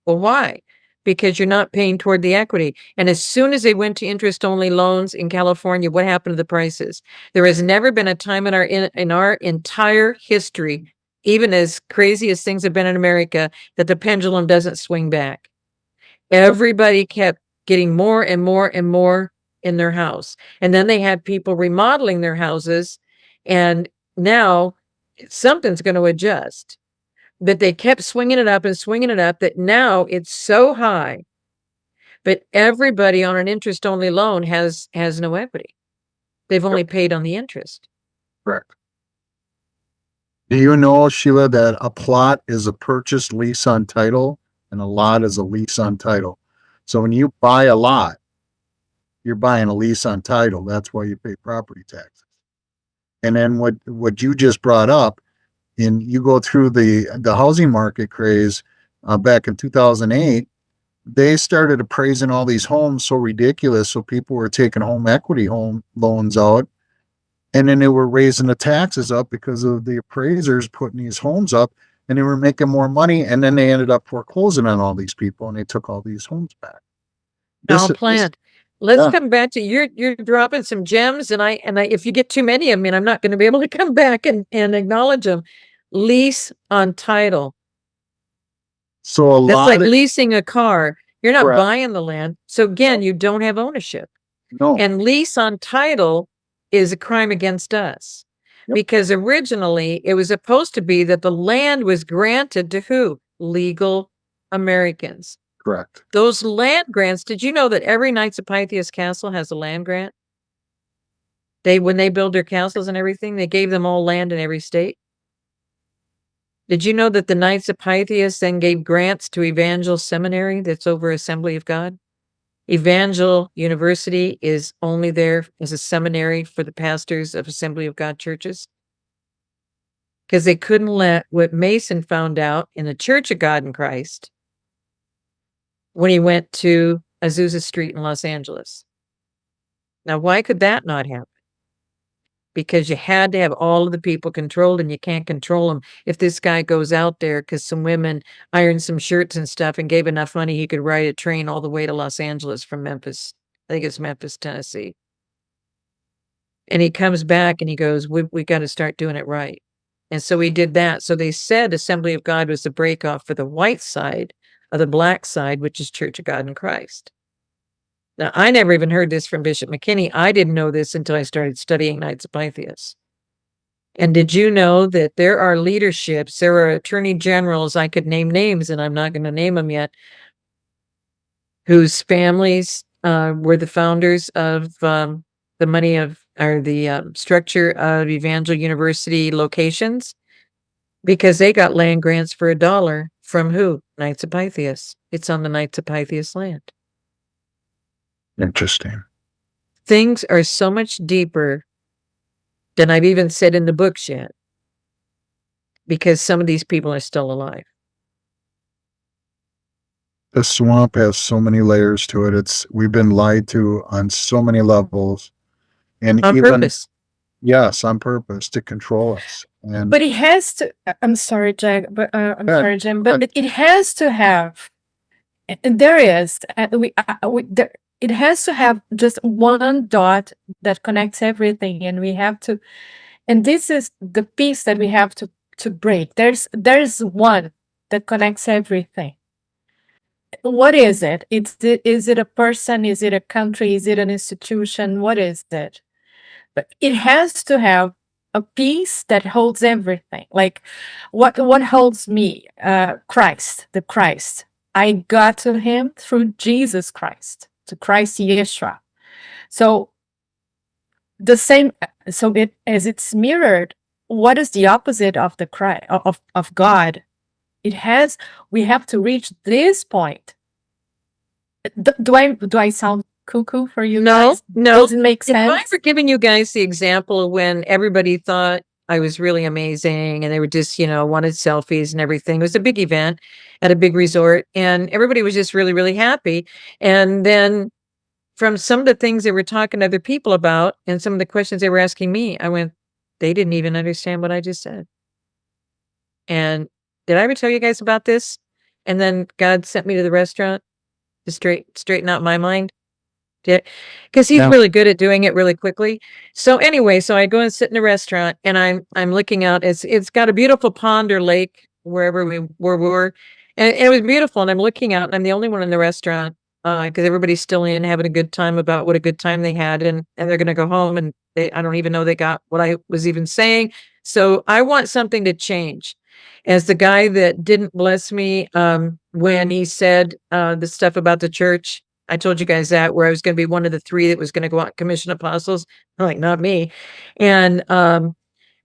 Well, why? Because you're not paying toward the equity. And as soon as they went to interest-only loans in California, what happened to the prices? There has never been a time in our entire history, even as crazy as things have been in America, that the pendulum doesn't swing back. Everybody kept getting more and more and more in their house. And then they had people remodeling their houses. And now something's going to adjust. But they kept swinging it up and swinging it up that now it's so high. But everybody on an interest only loan has no equity. They've only paid on the interest.
Correct. Do you know, Sheila, that a plot is a purchase lease on title and a lot is a lease on title? So when you buy a lot, you're buying a lease on title. That's why you pay property taxes. And then what you just brought up, and you go through the housing market craze back in 2008, they started appraising all these homes so ridiculous. So people were taking home equity home loans out. And then they were raising the taxes up because of the appraisers putting these homes up, and they were making more money. And then they ended up foreclosing on all these people, and they took all these homes back.
All planned. Let's come back to you're dropping some gems, and I if you get too many of me, I'm not going to be able to come back and acknowledge them. Lease on title.
So
that's like leasing a car. You're not
Correct.
buying the land. So again, you don't have ownership.
No.
And lease on title is a crime against us.
Yep.
Because originally it was supposed to be that the land was granted to who? Legal Americans.
Correct.
Those land grants, did you know that every Knights of Pythias castle has a land grant? When they build their castles and everything, they gave them all land in every state. Did you know that the Knights of Pythias then gave grants to Evangel Seminary that's over Assembly of God? Evangel University is only there as a seminary for the pastors of Assembly of God churches. Because they couldn't let what Mason found out in the Church of God in Christ when he went to Azusa Street in Los Angeles. Now, why could that not happen? Because you had to have all of the people controlled, and you can't control them. If this guy goes out there because some women ironed some shirts and stuff and gave enough money, he could ride a train all the way to Los Angeles from Memphis. I think it's Memphis, Tennessee. And he comes back and he goes, we got to start doing it right. And so he did that. So they said Assembly of God was the breakoff for the white side of the black side, which is Church of God in Christ. Now, I never even heard this from Bishop McKinney. I didn't know this until I started studying Knights of Pythias. And did you know that there are leaderships, there are attorney generals, I could name names and I'm not going to name them yet, whose families were the founders of the money of, or the structure of Evangel University locations, because they got land grants for $1 from who? Knights of Pythias. It's on the Knights of Pythias land.
Interesting.
Things are so much deeper than I've even said in the books yet, because some of these people are still alive.
The swamp has so many layers to it. We've been lied to on so many levels, and
on purpose.
Yes, on purpose to control us.
But it has to. I'm sorry, Jack. But I'm sorry, Jim. But it has to have. And there is. It has to have just one dot that connects everything, and we have to. And this is the piece that we have to break. There's one that connects everything. What is it? Is it a person? Is it a country? Is it an institution? What is it? But it has to have a piece that holds everything. Like what holds me? Christ, the Christ. I got to him through Jesus Christ, to Christ Yeshua. So the same, so as it's mirrored, what is the opposite of the Christ, of God? We have to reach this point. Do I sound cuckoo for you guys?
No.
Does it make sense?
If I were giving you guys the example of when everybody thought I was really amazing and they were just, wanted selfies and everything. It was a big event at a big resort and everybody was just really, really happy. And then from some of the things they were talking to other people about and some of the questions they were asking me, I went, they didn't even understand what I just said. And did I ever tell you guys about this? And then God sent me to the restaurant to straighten out my mind. Because he's really good at doing it really quickly. So anyway, I go and sit in a restaurant and I'm looking out. It's got a beautiful pond or lake wherever we were. And it was beautiful, and I'm looking out, and I'm the only one in the restaurant, because everybody's still in, having a good time about what a good time they had, and they're gonna go home, and I don't even know they got what I was even saying. So I want something to change. As the guy that didn't bless me, when he said, the stuff about the church, I told you guys that, where I was gonna be one of the 3 that was gonna go out and commission apostles. I'm like, "Not me." And,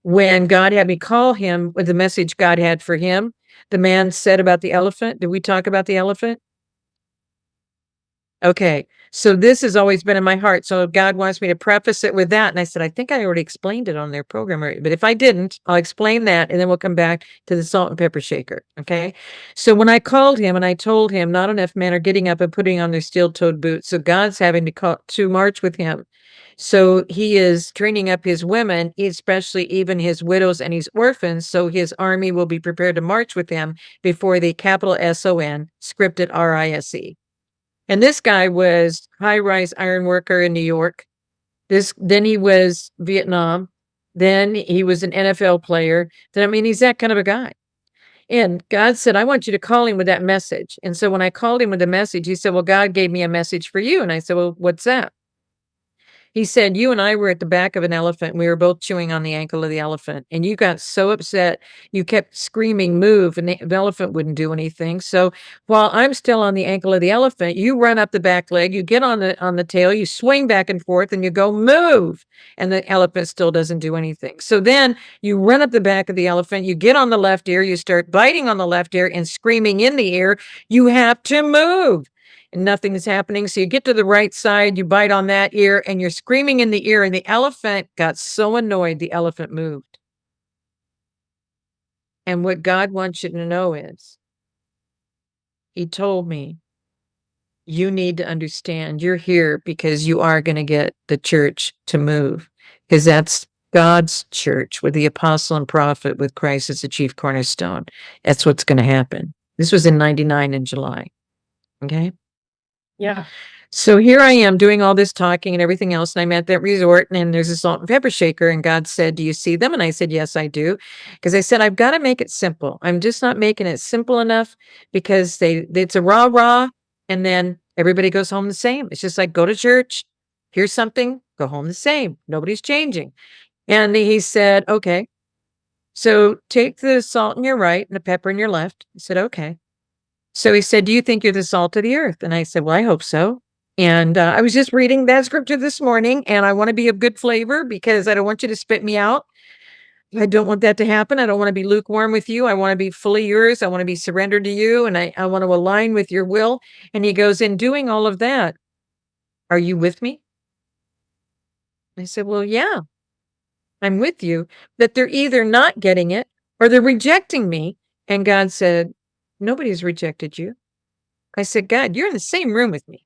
when God had me call him with the message God had for him, the man said about the elephant. Did we talk about the elephant? Okay. So this has always been in my heart. So God wants me to preface it with that. And I said, I think I already explained it on their program. But if I didn't, I'll explain that. And then we'll come back to the salt and pepper shaker. Okay. So when I called him and I told him not enough men are getting up and putting on their steel toed boots. So God's having to march with him. So he is training up his women, especially even his widows and his orphans. So his army will be prepared to march with him before the capital SON, scripted RISE. And this guy was high-rise iron worker in New York. Then he was Vietnam. Then he was an NFL player. He's that kind of a guy. And God said, I want you to call him with that message. And so when I called him with the message, he said, well, God gave me a message for you. And I said, well, what's that? He said, you and I were at the back of an elephant, and we were both chewing on the ankle of the elephant. And you got so upset, you kept screaming, move, and the elephant wouldn't do anything. So while I'm still on the ankle of the elephant, you run up the back leg, you get on the tail, you swing back and forth, and you go, move. And the elephant still doesn't do anything. So then you run up the back of the elephant, you get on the left ear, you start biting on the left ear and screaming in the ear, you have to move. And nothing is happening. So you get to the right side, you bite on that ear, and you're screaming in the ear, and the elephant got so annoyed, the elephant moved. And what God wants you to know is, he told me, you need to understand you're here because you are going to get the church to move, because that's God's church with the apostle and prophet with Christ as the chief cornerstone. That's what's going to happen. This was in 99 in July. Okay.
Yeah.
So here I am doing all this talking and everything else. And I'm at that resort, and there's a salt and pepper shaker. And God said, do you see them? And I said, yes, I do. Because I said, I've got to make it simple. I'm just not making it simple enough, because it's a rah. And then everybody goes home the same. It's just like, go to church, here's something, go home the same. Nobody's changing. And he said, okay, so take the salt in your right and the pepper in your left. I said, okay. So he said, do you think you're the salt of the earth? And I said, well, I hope so. And I was just reading that scripture this morning, and I want to be of good flavor, because I don't want you to spit me out. I don't want that to happen. I don't want to be lukewarm with you. I want to be fully yours. I want to be surrendered to you, and I want to align with your will. And he goes, in doing all of that, are you with me? I said, well, yeah, I'm with you, that they're either not getting it or they're rejecting me. And God said, nobody's rejected you. I said, God, you're in the same room with me.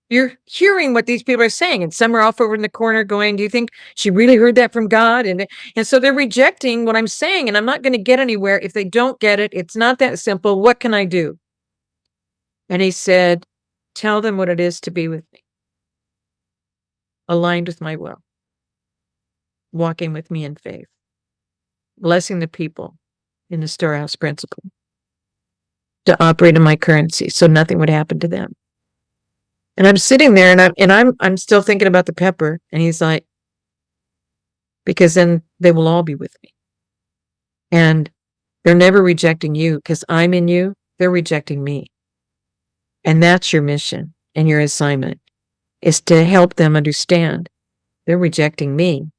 You're hearing what these people are saying. And some are off over in the corner going, do you think she really heard that from God? And so they're rejecting what I'm saying, and I'm not going to get anywhere if they don't get it. It's not that simple. What can I do? And he said, tell them what it is to be with me. Aligned with my will. Walking with me in faith. Blessing the people in the storehouse principle. To operate in my currency, so nothing would happen to them. And I'm sitting there, and I'm still thinking about the pepper. And he's like, because then they will all be with me. And they're never rejecting you, because I'm in you. They're rejecting me. And that's your mission and your assignment, is to help them understand they're rejecting me,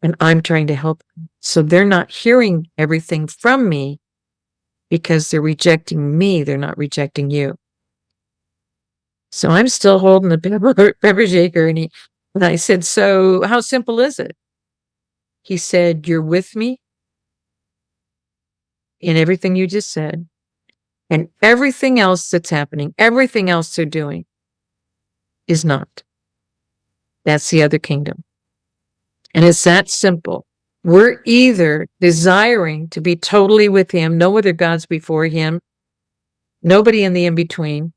and I'm trying to help them. So they're not hearing everything from me, because they're rejecting me. They're not rejecting you. So I'm still holding the pepper shaker, and I said, so how simple is it? He said, you're with me in everything you just said, and everything else that's happening, everything else they're doing is not. That's the other kingdom. And it's that simple. We're either desiring to be totally with him, no other gods before him, nobody in the in-between,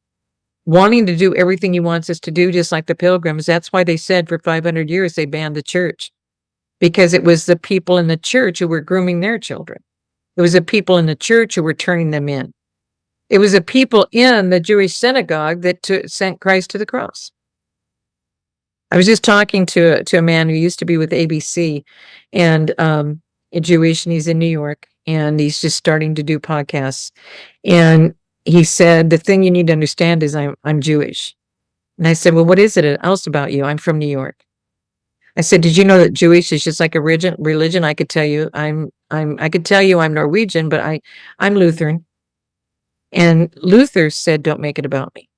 wanting to do everything he wants us to do, just like the pilgrims. That's why they said for 500 years they banned the church, because it was the people in the church who were grooming their children. It was the people in the church who were turning them in. It was the people in the Jewish synagogue that sent Christ to the cross. I was just talking to a man who used to be with ABC, and Jewish, and he's in New York, and he's just starting to do podcasts. And he said, the thing you need to understand is I'm Jewish. And I said, well, what is it else about you? I'm from New York. I said, did you know that Jewish is just like a religion? I could tell you I could tell you I'm Norwegian, but I'm Lutheran. And Luther said, don't make it about me.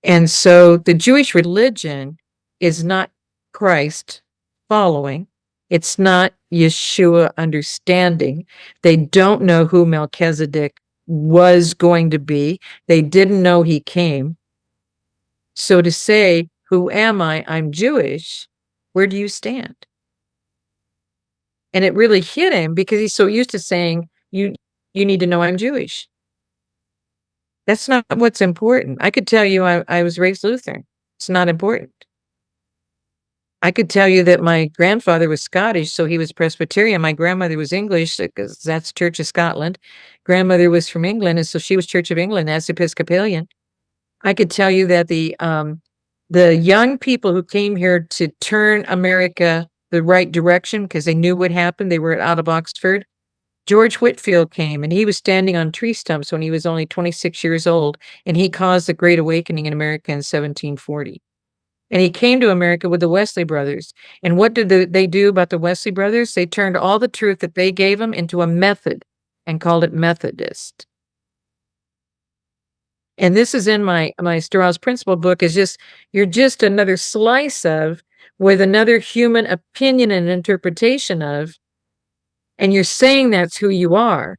And so the Jewish religion is not Christ following. It's not Yeshua understanding. They don't know who Melchizedek was going to be. They didn't know he came. So to say, who am I? I'm Jewish. Where do you stand? And it really hit him because he's so used to saying, you need to know I'm Jewish. That's not what's important. I could tell you I was raised Lutheran. It's not important. I could tell you that my grandfather was Scottish, so he was Presbyterian. My grandmother was English, because that's Church of Scotland. Grandmother was from England, and so she was Church of England as Episcopalian. I could tell you that the young people who came here to turn America the right direction, because they knew what happened, they were out of Oxford. George Whitefield came, and he was standing on tree stumps when he was only 26 years old, and he caused the Great Awakening in America in 1740. And he came to America with the Wesley brothers. And what did they do about the Wesley brothers? They turned all the truth that they gave them into a method and called it Methodist. And this is in my Strauss Principle book, is just, you're just another slice of, with another human opinion and interpretation of, and you're saying that's who you are.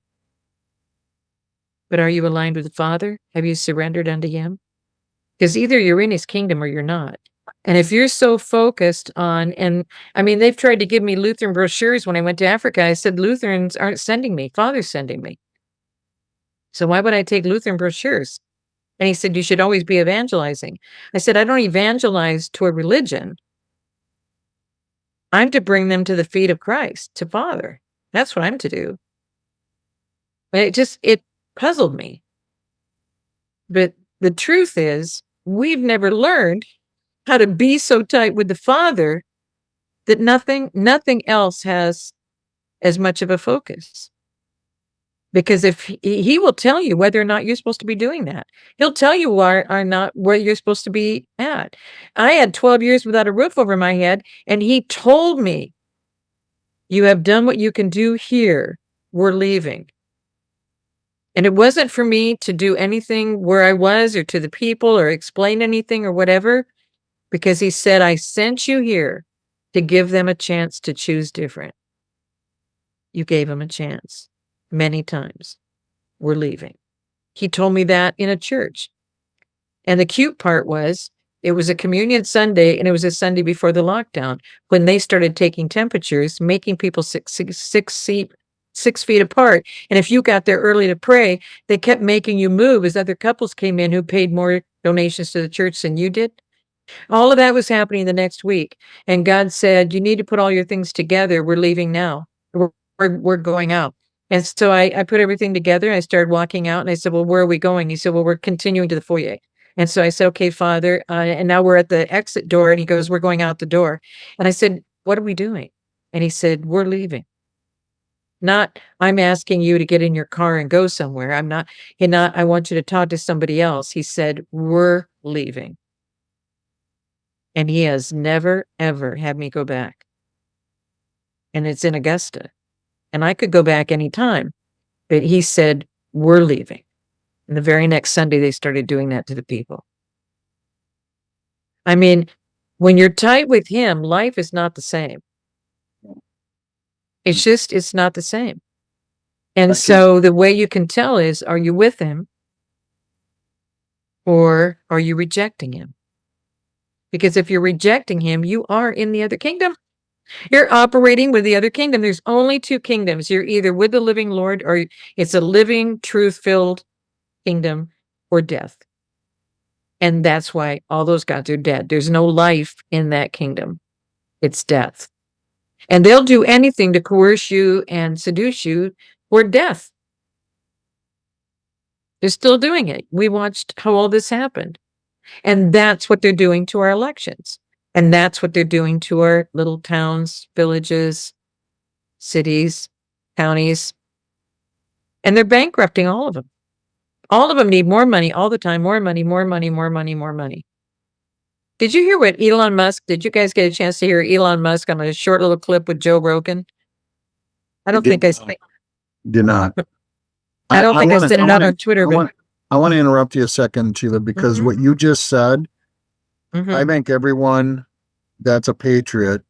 But are you aligned with the Father? Have you surrendered unto him? Because either you're in his kingdom or you're not. And if you're so focused on, and I mean, they've tried to give me Lutheran brochures when I went to Africa. I said, Lutherans aren't sending me. Father's sending me. So why would I take Lutheran brochures? And he said, you should always be evangelizing. I said, I don't evangelize to a religion. I'm to bring them to the feet of Christ, to Father. That's what I'm to do. But it puzzled me. But the truth is, we've never learned how to be so tight with the Father that nothing else has as much of a focus. Because if he will tell you whether or not you're supposed to be doing that, he'll tell you where you're supposed to be at. I had 12 years without a roof over my head, and he told me, you have done what you can do here. We're leaving. And it wasn't for me to do anything where I was or to the people or explain anything or whatever, because he said, I sent you here to give them a chance to choose different. You gave them a chance many times. We're leaving. He told me that in a church. And the cute part was, it was a communion Sunday, and it was a Sunday before the lockdown, when they started taking temperatures, making people 6 feet apart. And if you got there early to pray, they kept making you move as other couples came in who paid more donations to the church than you did. All of that was happening the next week. And God said, you need to put all your things together. We're leaving now. We're going out. And so I put everything together. I started walking out, and I said, well, where are we going? He said, well, we're continuing to the foyer. And so I said, okay, Father. And now we're at the exit door. And he goes, we're going out the door. And I said, what are we doing? And he said, we're leaving. Not, I'm asking you to get in your car and go somewhere. I want you to talk to somebody else. He said, we're leaving. And he has never, ever had me go back. And it's in Augusta. And I could go back anytime. But he said, we're leaving. And the very next Sunday, they started doing that to the people. I mean, when you're tight with him, life is not the same. It's not the same. And so the way you can tell is, are you with him or are you rejecting him? Because if you're rejecting him, you are in the other kingdom. You're operating with the other kingdom. There's only two kingdoms. You're either with the living Lord, or it's a living, truth-filled kingdom, or death. And that's why all those gods are dead. There's no life in that kingdom. It's death. And they'll do anything to coerce you and seduce you for death. They're still doing it. We watched how all this happened. And that's what they're doing to our elections. And that's what they're doing to our little towns, villages, cities, counties. And they're bankrupting all of them. All of them need more money all the time, more money, more money, more money, more money. Did you hear what Elon Musk, did you guys get a chance to hear Elon Musk on a short little clip with Joe Rogan? I don't think I
did not.
I don't think I sent it out on Twitter, but
I want to interrupt you a second, Sheila, because what you just said, I think everyone that's a patriot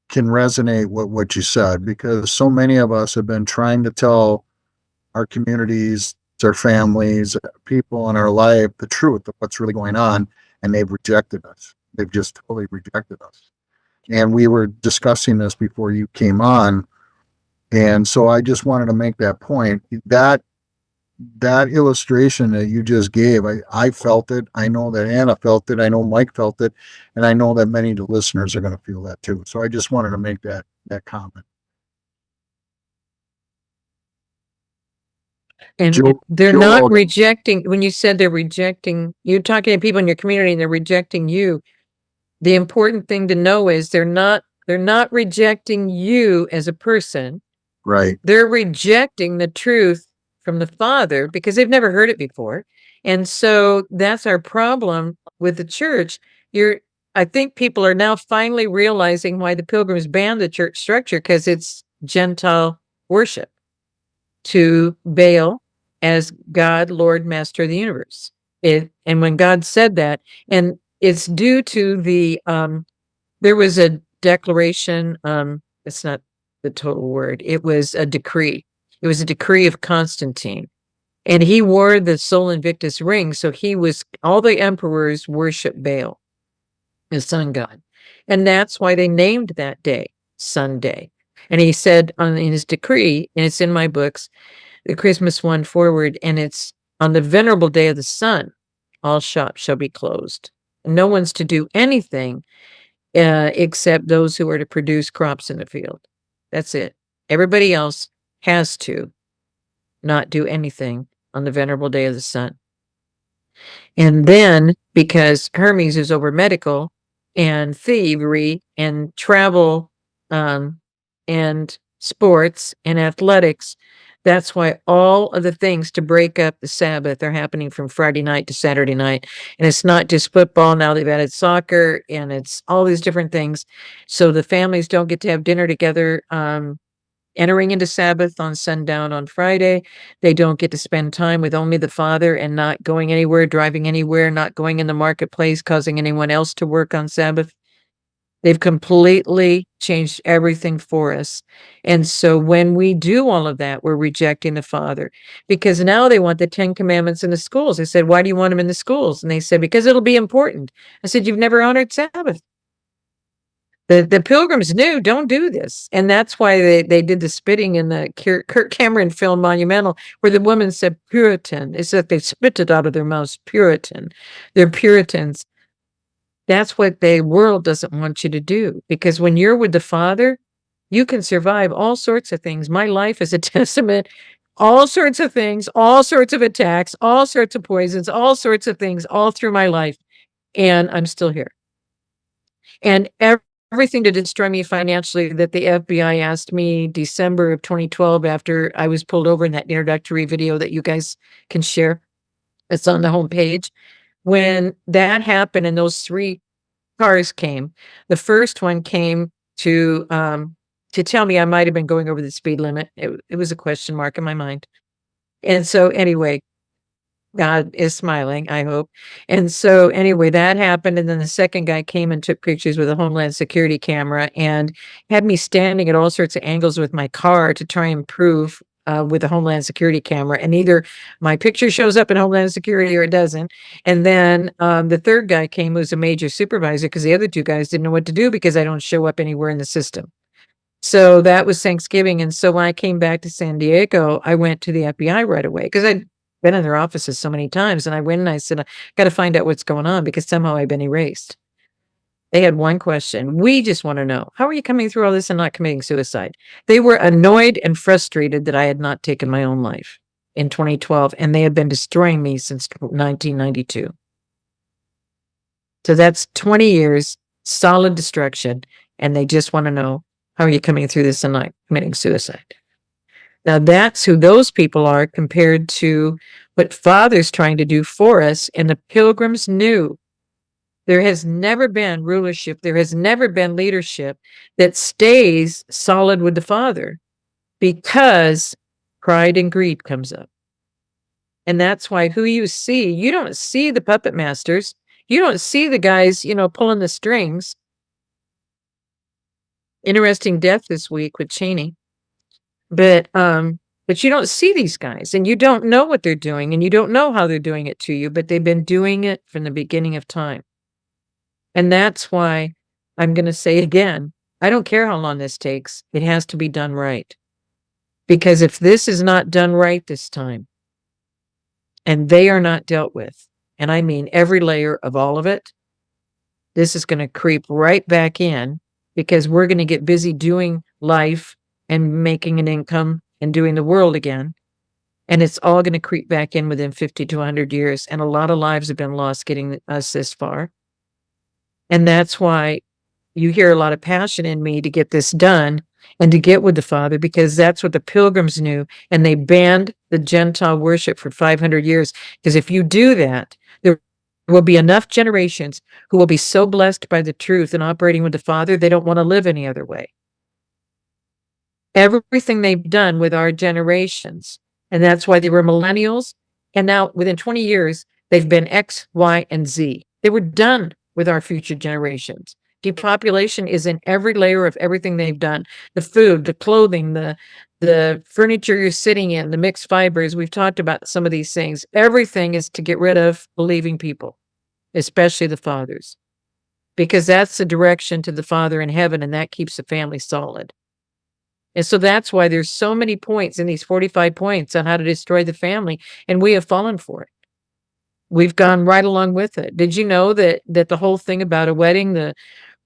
can resonate with what you said, because so many of us have been trying to tell our communities, our families, people in our life, the truth of what's really going on, and they've rejected us. They've just totally rejected us. And we were discussing this before you came on, and so I just wanted to make that point. That illustration that you just gave, I felt it. I know that Anna felt it. I know Mike felt it. And I know that many of the listeners are going to feel that too. So I just wanted to make that comment.
And they're not rejecting, when you said they're rejecting, you're talking to people in your community and they're rejecting you. The important thing to know is they're not rejecting you as a person.
Right.
They're rejecting the truth from the Father because they've never heard it before. And so that's our problem with the church. I think people are now finally realizing why the Pilgrims banned the church structure, because it's Gentile worship to Baal as God, Lord, Master of the universe. And when God said that, and it's due to the, there was a declaration, it's not the total word, it was a decree. It was a decree of Constantine. And he wore the Sol Invictus ring, so all the emperors worship Baal, the sun god. And that's why they named that day Sunday. And he said in his decree, and it's in my books, the Christmas one forward, and it's on the venerable day of the sun, all shops shall be closed. No one's to do anything except those who are to produce crops in the field. That's it. Everybody else has to not do anything on the venerable day of the sun. And then, because Hermes is over medical and thievery and travel and sports and athletics, that's why all of the things to break up the Sabbath are happening from Friday night to Saturday night. And it's not just football. Now they've added soccer, and it's all these different things. So the families don't get to have dinner together, entering into Sabbath on sundown on Friday. They don't get to spend time with only the Father and not going anywhere, driving anywhere, not going in the marketplace, causing anyone else to work on Sabbath. They've completely changed everything for us. And so when we do all of that, we're rejecting the Father, because now they want the 10 Commandments in the schools. I said, why do you want them in the schools? And they said, because it'll be important. I said, you've never honored Sabbath. The Pilgrims knew, don't do this. And that's why they did the spitting in the Kirk Cameron film Monumental, where the woman said Puritan. It's that they spit it out of their mouths, Puritan. They're Puritans. That's what the world doesn't want you to do, because when you're with the Father, you can survive all sorts of things. My life is a testament, all sorts of things, all sorts of attacks, all sorts of poisons, all sorts of things all through my life. And I'm still here. And everything to destroy me financially that the FBI asked me December of 2012 after I was pulled over in that introductory video that you guys can share. It's on the homepage. When that happened and those 3 cars came, the first one came to tell me I might have been going over the speed limit. It was a question mark in my mind. And so anyway, God is smiling, I hope. And so anyway, that happened. And then the second guy came and took pictures with a Homeland Security camera and had me standing at all sorts of angles with my car to try and prove with a Homeland Security camera. And either my picture shows up in Homeland Security or it doesn't. And then the third guy came, who was a major supervisor, because the other 2 guys didn't know what to do because I don't show up anywhere in the system. So that was Thanksgiving. And so when I came back to San Diego, I went to the FBI right away because I'd been in their offices so many times. And I went and I said, I got to find out what's going on because somehow I've been erased. They had one question. We just want to know, how are you coming through all this and not committing suicide? They were annoyed and frustrated that I had not taken my own life. in 2012, and they have been destroying me since 1992. So that's 20 years, solid destruction, and they just want to know, how are you coming through this and not committing suicide? Now that's who those people are compared to what Father's trying to do for us, and the Pilgrims knew. There has never been rulership, there has never been leadership that stays solid with the Father, because pride and greed comes up. And that's why who you don't see the puppet masters. You don't see the guys, pulling the strings. Interesting death this week with Cheney. But you don't see these guys, and you don't know what they're doing, and you don't know how they're doing it to you, but they've been doing it from the beginning of time. And that's why I'm going to say again, I don't care how long this takes. It has to be done right. Because if this is not done right this time, and they are not dealt with, and I mean every layer of all of it, this is going to creep right back in, because we're going to get busy doing life and making an income and doing the world again. And it's all going to creep back in within 50 to 100 years. And a lot of lives have been lost getting us this far. And that's why you hear a lot of passion in me to get this done and to get with the Father, because that's what the Pilgrims knew. And they banned the Gentile worship for 500 years. Because if you do that, there will be enough generations who will be so blessed by the truth and operating with the Father, they don't want to live any other way. Everything they've done with our generations, and that's why they were millennials, and now within 20 years, they've been X, Y, and Z. They were done with our future generations. Depopulation is in every layer of everything they've done. The food, the clothing, the furniture you're sitting in, the mixed fibers. We've talked about some of these things. Everything is to get rid of believing people, especially the fathers, because that's the direction to the Father in heaven, and that keeps the family solid. And so that's why there's so many points in these 45 points on how to destroy the family, and we have fallen for it. We've gone right along with it. Did you know that the whole thing about a wedding, the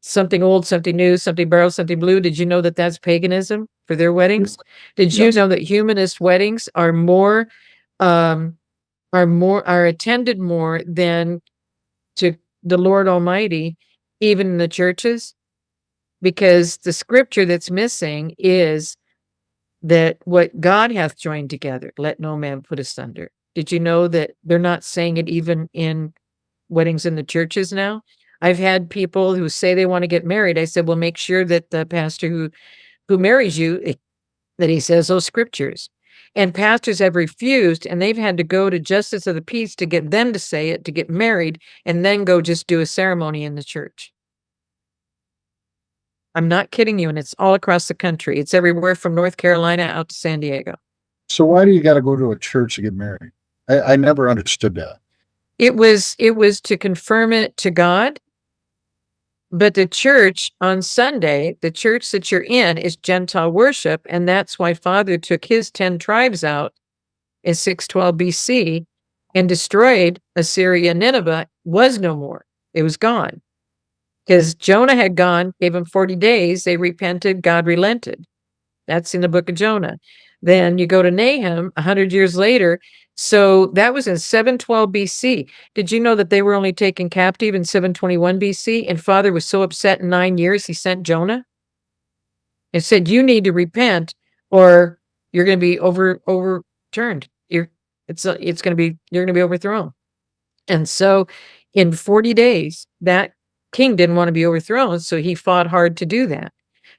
something old, something new, something borrowed, something blue, did you know that that's paganism for their weddings? Did you know that humanist weddings are attended more than to the Lord Almighty, even in the churches? Because the scripture that's missing is that what God hath joined together, let no man put asunder. Did you know that they're not saying it even in weddings in the churches now? I've had people who say they want to get married. I said, well, make sure that the pastor who marries you, that he says those scriptures. And pastors have refused, and they've had to go to justice of the peace to get them to say it, to get married, and then go just do a ceremony in the church. I'm not kidding you, and it's all across the country. It's everywhere from North Carolina out to San Diego.
So why do you got to go to a church to get married? I never understood that.
It was to confirm it to God. But the church on Sunday, the church that you're in, is Gentile worship, and that's why Father took his 10 tribes out in 612 BC and destroyed Assyria and Nineveh. Was no more. It was gone. Because Jonah had gone, gave him 40 days, they repented, God relented. That's in the book of Jonah. Then you go to Nahum 100 years later. So that was in 712 BC. Did you know that they were only taken captive in 721 BC? And Father was so upset in 9 years, he sent Jonah and said, you need to repent or you're going to be overturned. You're going to be overthrown. And so in 40 days, that king didn't want to be overthrown. So he fought hard to do that.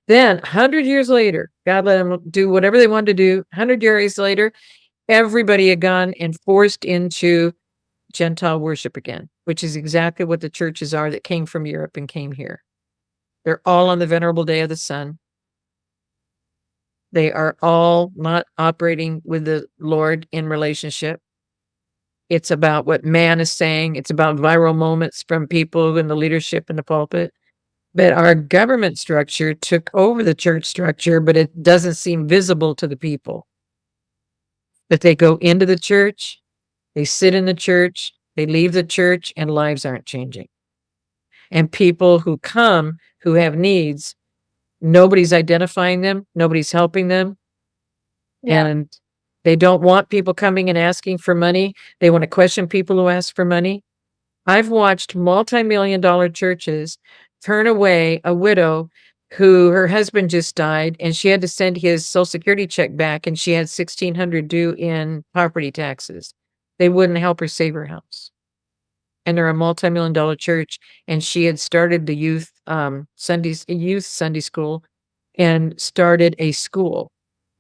Then 100 years later, God let them do whatever they wanted to do. 100 years later, everybody had gone and forced into Gentile worship again, which is exactly what the churches are that came from Europe and came here. They're all on the venerable day of the sun. They are all not operating with the Lord in relationship. It's about what man is saying. It's about viral moments from people in the leadership in the pulpit. But our government structure took over the church structure, but it doesn't seem visible to the people. That they go into the church, they sit in the church, they leave the church, and lives aren't changing. And people who come, who have needs, nobody's identifying them, nobody's helping them. Yeah. And They don't want people coming and asking for money. They want to question people who ask for money. I've watched multi-million-dollar churches turn away a widow who her husband just died and she had to send his social security check back and she had $1,600 due in property taxes. They wouldn't help her save her house. And they're a multi-million-dollar church, and she had started the youth Sunday school and started a school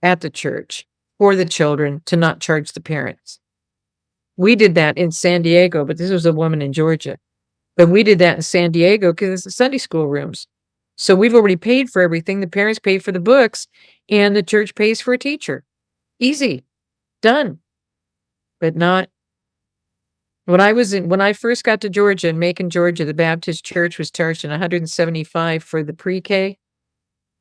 at the church for the children to not charge the parents. We did that in San Diego, but this was a woman in Georgia. But we did that in San Diego because it's the Sunday school rooms. So we've already paid for everything. The parents pay for the books, and the church pays for a teacher. Easy. Done. But not. When I first got to Georgia, in Macon, Georgia, the Baptist church was charging $175 for the pre-K,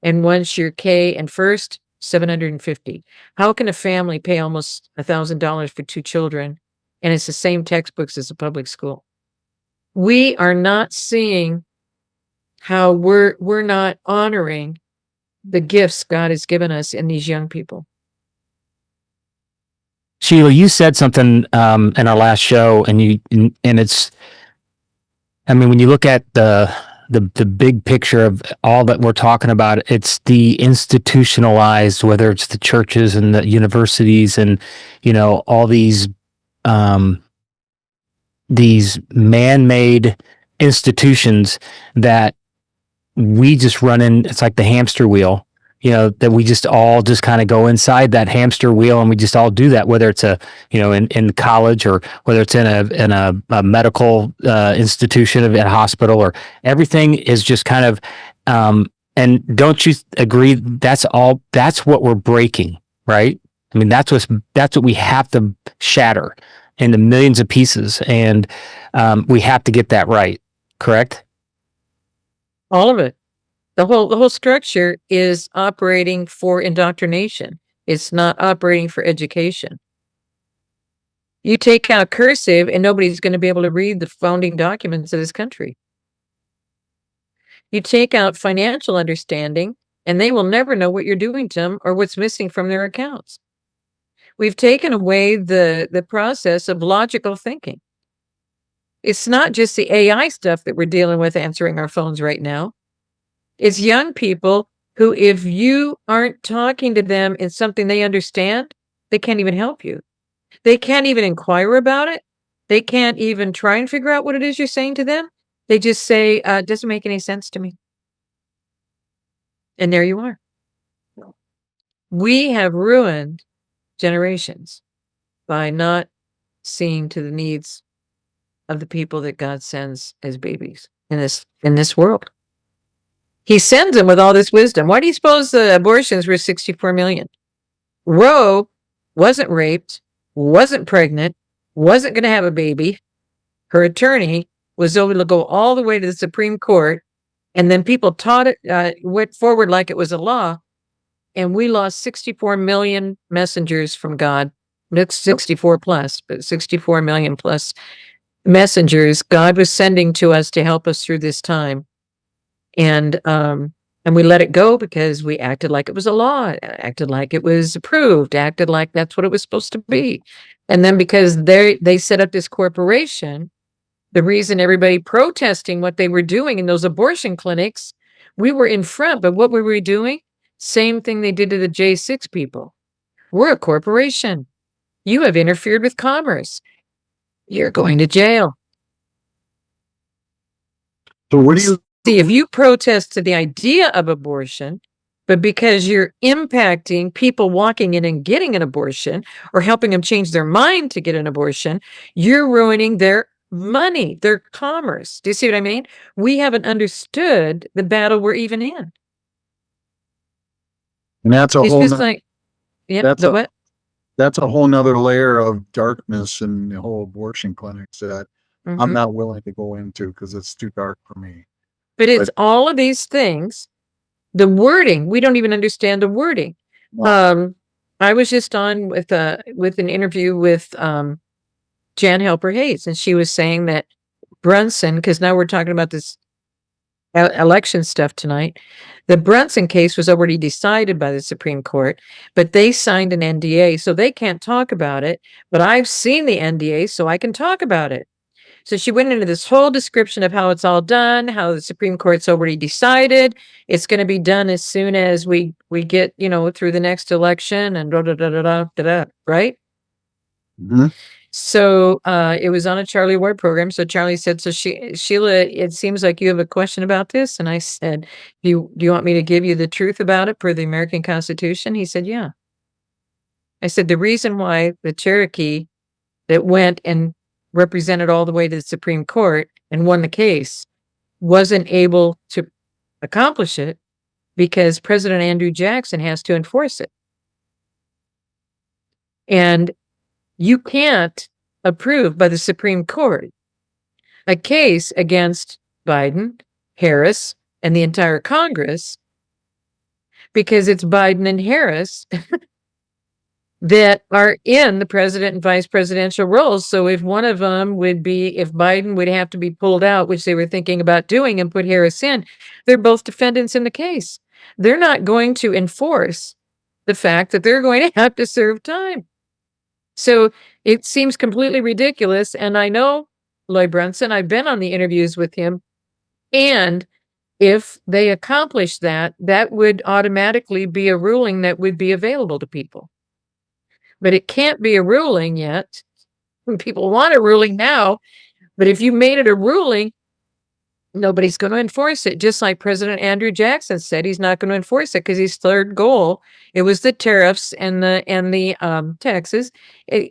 and once you're K and first, $750. How can a family pay almost $1,000 for 2 children, and it's the same textbooks as a public school? We are not seeing how we're not honoring the gifts God has given us in these young people.
Sheila, you said something in our last show, and it's, I mean, when you look at the big picture of all that we're talking about, it's the institutionalized, whether it's the churches and the universities and, all these man-made institutions that we just run in. It's like the hamster wheel. That we just all just kind of go inside that hamster wheel and we just all do that, whether it's in college or whether it's in a medical institution, a hospital, or everything is just kind of, and don't you agree that's what we're breaking, right? I mean, that's what we have to shatter into millions of pieces, and we have to get that right, correct?
All of it. The whole structure is operating for indoctrination. It's not operating for education. You take out cursive and nobody's going to be able to read the founding documents of this country. You take out financial understanding and they will never know what you're doing to them or what's missing from their accounts. We've taken away the process of logical thinking. It's not just the AI stuff that we're dealing with answering our phones right now. It's young people who, if you aren't talking to them in something they understand, they can't even help you. They can't even inquire about it. They can't even try and figure out what it is you're saying to them. They just say, it doesn't make any sense to me. And there you are. We have ruined generations by not seeing to the needs of the people that God sends as babies in this world. He sends them with all this wisdom. Why do you suppose the abortions were 64 million? Roe wasn't raped, wasn't pregnant, wasn't going to have a baby. Her attorney was able to go all the way to the Supreme Court, and then people taught it, went forward like it was a law, and we lost 64 million messengers from God. It's 64 plus, but 64 million plus messengers God was sending to us to help us through this time. And we let it go because we acted like it was a law, acted like it was approved, acted like that's what it was supposed to be. And then because they set up this corporation, the reason everybody protesting what they were doing in those abortion clinics, we were in front, but what were we doing? Same thing they did to the J6 people. We're a corporation. You have interfered with commerce. You're going to jail.
So what do you
See, if you protest to the idea of abortion, but because you're impacting people walking in and getting an abortion or helping them change their mind to get an abortion, you're ruining their money, their commerce. Do you see what I mean? We haven't understood the battle we're even in.
And that's a
It's
whole
just like, yeah,
that's
the
a-
what?
that's a whole nother layer of darkness in the whole abortion clinics that I'm
Mhm.
not willing to go into because it's too dark for me.
But it's all of these things. The wording, we don't even understand the wording.
Wow.
I was just on with an interview with Jan Helper Hayes, and she was saying that Brunson, because now we're talking about this election stuff tonight. The Brunson case was already decided by the Supreme Court, but they signed an NDA, so they can't talk about it. But I've seen the NDA, so I can talk about it. So she went into this whole description of how it's all done, how the Supreme Court's already decided it's going to be done as soon as we get, through the next election and right?
Mhm.
So it was on a Charlie Ward program. So Charlie said, so Sheila, it seems like you have a question about this. And I said, do you want me to give you the truth about it per the American Constitution? He said, yeah. I said, the reason why the Cherokee that went and represented all the way to the Supreme Court and won the case wasn't able to accomplish it because President Andrew Jackson has to enforce it. And you can't approve by the Supreme Court a case against Biden, Harris, and the entire Congress because it's Biden and Harris that are in the president and vice presidential roles. So if one of them if Biden would have to be pulled out, which they were thinking about doing, and put Harris in, they're both defendants in the case. They're not going to enforce the fact that they're going to have to serve time. So it seems completely ridiculous. And I know Lloyd Brunson, I've been on the interviews with him. And if they accomplish that, that would automatically be a ruling that would be available to people. But it can't be a ruling yet. People want a ruling now. But if you made it a ruling, nobody's going to enforce it. Just like President Andrew Jackson said, he's not going to enforce it because his third goal, it was the tariffs and the taxes.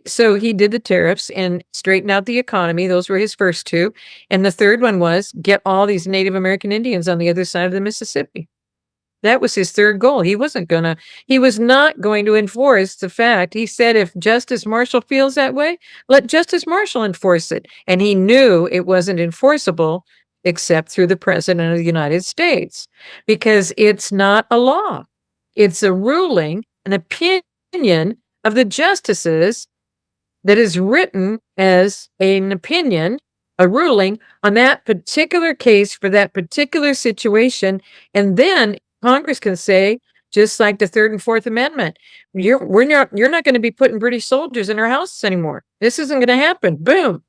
So he did the tariffs and straighten out the economy. Those were his first two. And the third one was get all these Native American Indians on the other side of the Mississippi. That was his third goal. He was not going to enforce the fact. He said, if Justice Marshall feels that way, let Justice Marshall enforce it. And he knew it wasn't enforceable except through the President of the United States, because it's not a law. It's a ruling, an opinion of the justices that is written as an opinion, a ruling on that particular case for that particular situation. And then Congress can say, just like the Third and Fourth Amendment, you're not going to be putting British soldiers in our houses anymore. This isn't going to happen. Boom.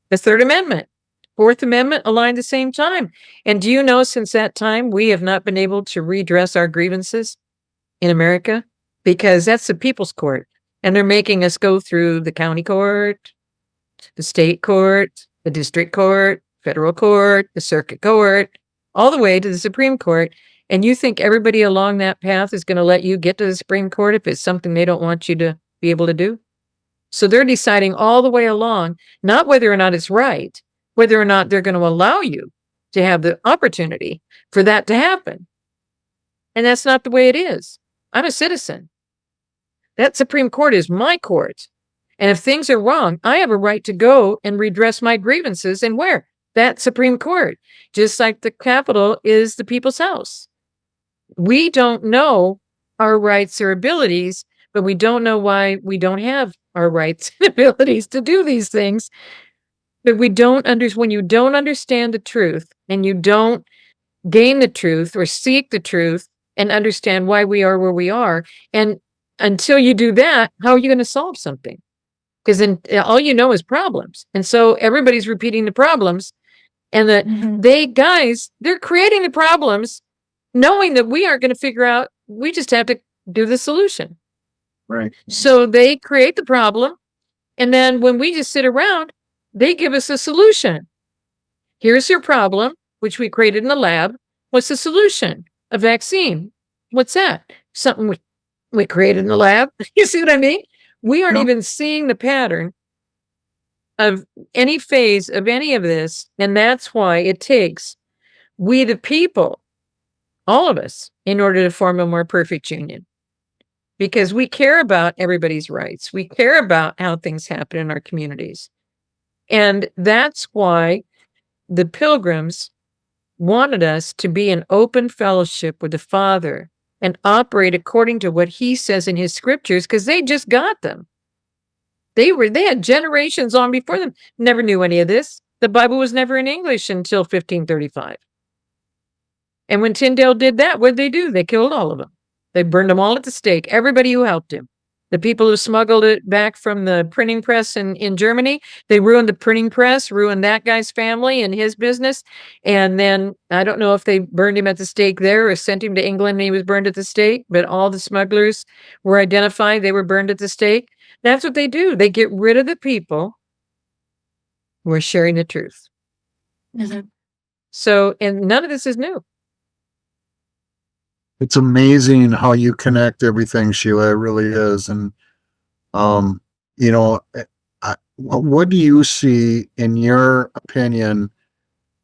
The Third Amendment, Fourth Amendment aligned at the same time. And do you know, since that time, we have not been able to redress our grievances in America? Because that's the people's court. And they're making us go through the county court, the state court, the district court, federal court, the circuit court, all the way to the Supreme Court. And you think everybody along that path is going to let you get to the Supreme Court if it's something they don't want you to be able to do? So they're deciding all the way along, not whether or not it's right, whether or not they're going to allow you to have the opportunity for that to happen. And that's not the way it is. I'm a citizen. That Supreme Court is my court. And if things are wrong, I have a right to go and redress my grievances. And where? That Supreme Court. Just like the Capitol is the people's house. We don't know our rights or abilities, but we don't know why we don't have our rights and abilities to do these things. But when you don't understand the truth and you don't gain the truth or seek the truth and understand why we are where we are, and until you do that, how are you going to solve something? Because then all you know is problems. And so everybody's repeating the problems, and they're creating the problems knowing that we aren't going to figure out, we just have to do the solution.
Right.
So they create the problem. And then when we just sit around, they give us a solution. Here's your problem, which we created in the lab. What's the solution? A vaccine. What's that? Something we created in the lab. You see what I mean? We aren't even seeing the pattern of any phase of any of this. And that's why it takes we the people, all of us, in order to form a more perfect union. Because we care about everybody's rights. We care about how things happen in our communities. And that's why the Pilgrims wanted us to be in open fellowship with the Father and operate according to what he says in his scriptures, because they just got them. They had generations on before them, never knew any of this. The Bible was never in English until 1535. And when Tyndale did that, what did they do? They killed all of them. They burned them all at the stake. Everybody who helped him. The people who smuggled it back from the printing press in Germany, they ruined the printing press, ruined that guy's family and his business. And then I don't know if they burned him at the stake there or sent him to England and he was burned at the stake, but all the smugglers were identified. They were burned at the stake. That's what they do. They get rid of the people who are sharing the truth.
Mhm.
So, and none of this is new.
It's amazing how you connect everything, Sheila. It really is. And, you know, what do you see in your opinion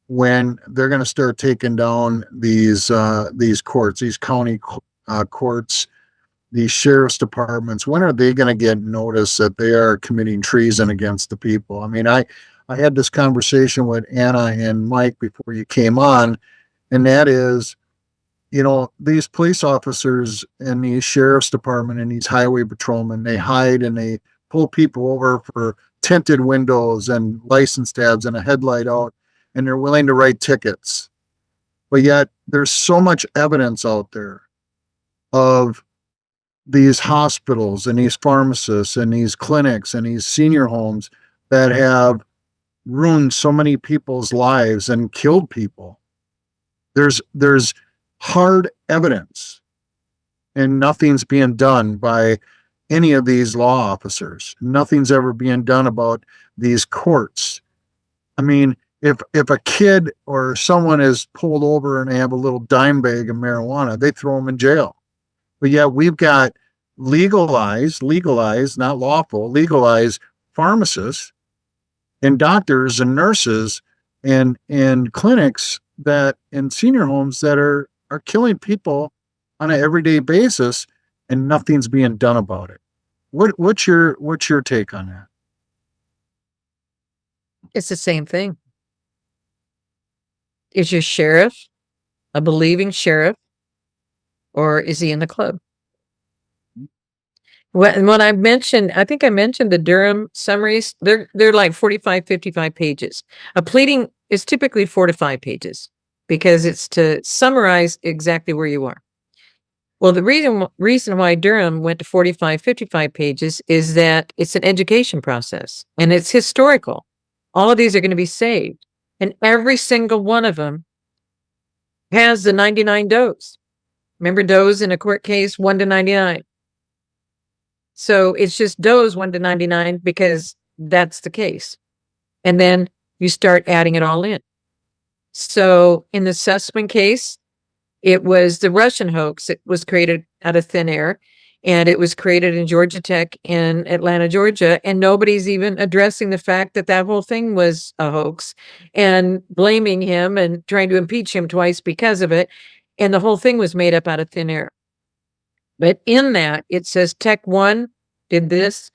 when they're going to start taking down these courts, these county courts, these sheriff's departments? When are they going to get notice that they are committing treason against the people? I mean, I had this conversation with Anna and Mike before you came on, and that is, you know, these police officers and these sheriff's department and these highway patrolmen, they hide and they pull people over for tinted windows and license tabs and a headlight out, and they're willing to write tickets. But yet there's so much evidence out there of these hospitals and these pharmacists and these clinics and these senior homes that have ruined so many people's lives and killed people. There's hard evidence, and nothing's being done by any of these law officers. Nothing's ever being done about these courts. I mean, if a kid or someone is pulled over and they have a little dime bag of marijuana, they throw them in jail. But yet we've got legalized, not lawful, legalized pharmacists and doctors and nurses and clinics that in senior homes that are killing people on an everyday basis, and nothing's being done about it. What's your take on that?
It's the same thing. Is your sheriff a believing sheriff, or is he in the club? When I mentioned, I think I mentioned the Durham summaries, they're like 45, 55 pages. A pleading is typically 4 to 5 pages because it's to summarize exactly where you are. Well, the reason why Durham went to 45, 55 pages is that it's an education process and it's historical. All of these are going to be saved, and every single one of them has the 99 does. Remember does in a court case, 1 to 99. So it's just does 1 to 99 because that's the case. And then you start adding it all in. So in the Sussman case, it was the Russian hoax. It was created out of thin air, and it was created in Georgia Tech in Atlanta, Georgia. And nobody's even addressing the fact that that whole thing was a hoax and blaming him and trying to impeach him twice because of it. And the whole thing was made up out of thin air. But in that, it says Tech 1 did this,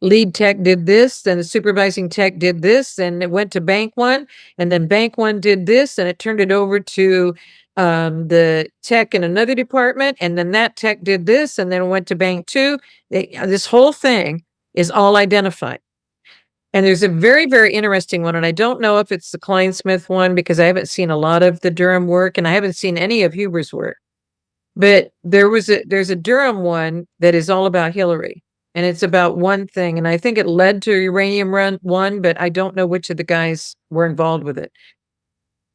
lead tech did this, then the supervising tech did this, and it went to Bank 1, and then Bank 1 did this, and it turned it over to the tech in another department, and then that tech did this, and then it went to Bank 2. This whole thing is all identified. And there's a very, very interesting one, and I don't know if it's the Kleinsmith one because I haven't seen a lot of the Durham work, and I haven't seen any of Huber's work. But there's a Durham one that is all about Hillary, and it's about one thing, and I think it led to Uranium Run 1, but I don't know which of the guys were involved with it.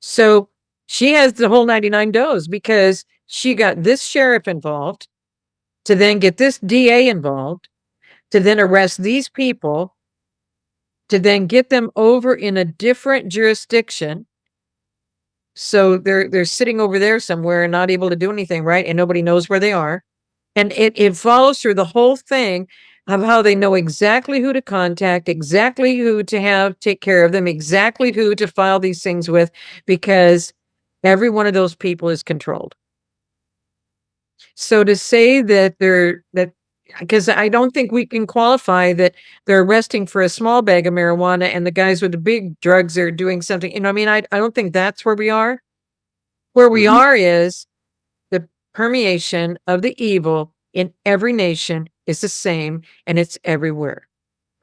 So she has the whole 99 does because she got this sheriff involved to then get this DA involved to then arrest these people to then get them over in a different jurisdiction. So they're sitting over there somewhere and not able to do anything, right? And nobody knows where they are. And it follows through the whole thing of how they know exactly who to contact, exactly who to take care of them, exactly who to file these things with, because every one of those people is controlled. So to say that because I don't think we can qualify that they're arresting for a small bag of marijuana and the guys with the big drugs are doing something. You know, I mean, I don't think that's where we are. Where we are is the permeation of the evil in every nation is the same, and it's everywhere.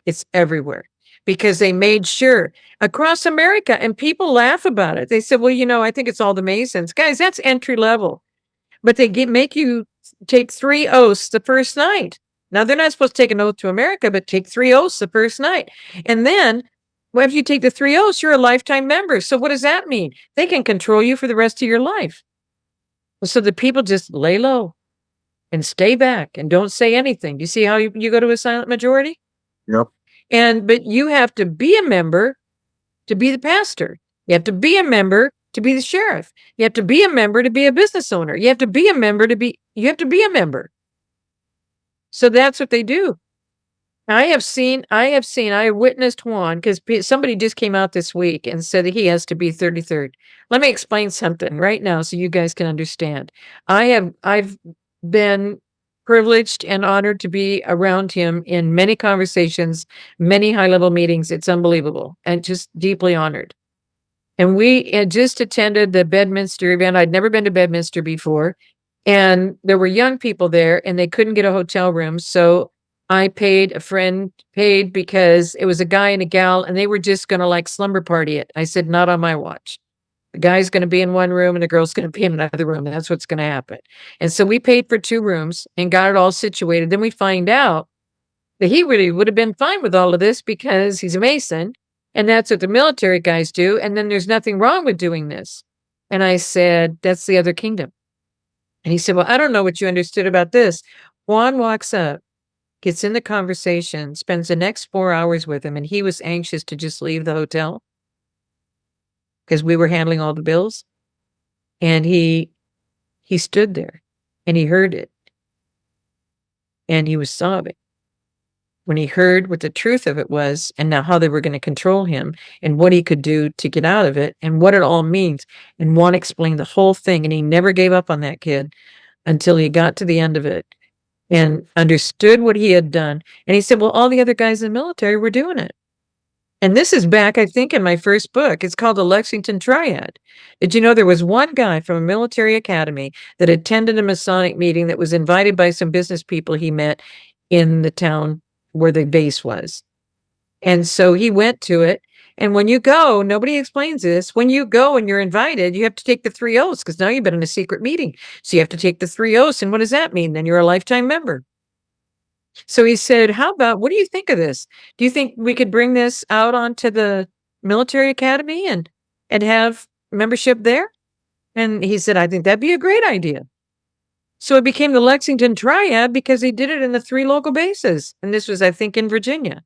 It's everywhere. because they made sure across America, and people laugh about it. They said, well, I think it's all the Masons. Guys, that's entry level. But they make you take 3 oaths the first night. Now, they're not supposed to take an oath to America, but take 3 oaths the first night. And then, after you take the 3 oaths, you're a lifetime member. So what does that mean? They can control you for the rest of your life. So the people just lay low and stay back and don't say anything. Do you see how you go to a silent majority?
Yep.
But you have to be a member to be the pastor. You have to be a member to be the sheriff. You have to be a member to be a business owner. You have to be a member you have to be a member. So that's what they do. I have witnessed one, because somebody just came out this week and said that he has to be 33rd. Let me explain something right now so you guys can understand. I've been privileged and honored to be around him in many conversations, many high-level meetings. It's unbelievable, and just deeply honored. And we had just attended the Bedminster event. I'd never been to Bedminster before, and there were young people there, and they couldn't get a hotel room, so I paid, a friend paid, because it was a guy and a gal, and they were just going to slumber party it. I said, not on my watch. The guy's going to be in one room and the girl's going to be in another room. That's what's going to happen. And so we paid for 2 rooms and got it all situated. Then we find out that he really would have been fine with all of this because he's a Mason, and that's what the military guys do. And then there's nothing wrong with doing this. And I said, that's the other kingdom. And he said, well, I don't know what you understood about this. Juan walks up, gets in the conversation, spends the next 4 hours with him, and he was anxious to just leave the hotel because we were handling all the bills. And he stood there and he heard it. And he was sobbing when he heard what the truth of it was, and now how they were going to control him and what he could do to get out of it and what it all means. And Juan explained the whole thing, and he never gave up on that kid until he got to the end of it and understood what he had done. And he said, well, all the other guys in the military were doing it. And this is back, I think, in my first book. It's called The Lexington Triad. Did you know there was one guy from a military academy that attended a Masonic meeting that was invited by some business people he met in the town where the base was? And so he went to it. And when you go, nobody explains this. When you go and you're invited, you have to take the 3 oaths, because now you've been in a secret meeting. So you have to take the 3 oaths. And what does that mean? Then you're a lifetime member. So he said, what do you think of this? Do you think we could bring this out onto the military academy and have membership there? And he said, I think that'd be a great idea. So it became the Lexington Triad because he did it in the 3 local bases. And this was, I think, in Virginia.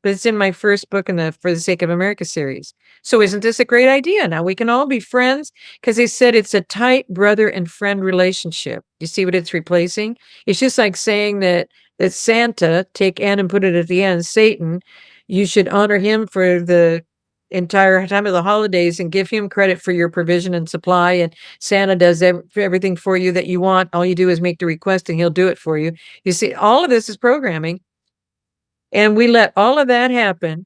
But it's in my first book in the For the Sake of America series. So isn't this a great idea? Now we can all be friends, because they said it's a tight brother and friend relationship. You see what it's replacing? It's just like saying that Santa, take N and put it at the end, Satan, you should honor him for the entire time of the holidays and give him credit for your provision and supply. And Santa does everything for you that you want. All you do is make the request and he'll do it for you. You see, all of this is programming. And we let all of that happen.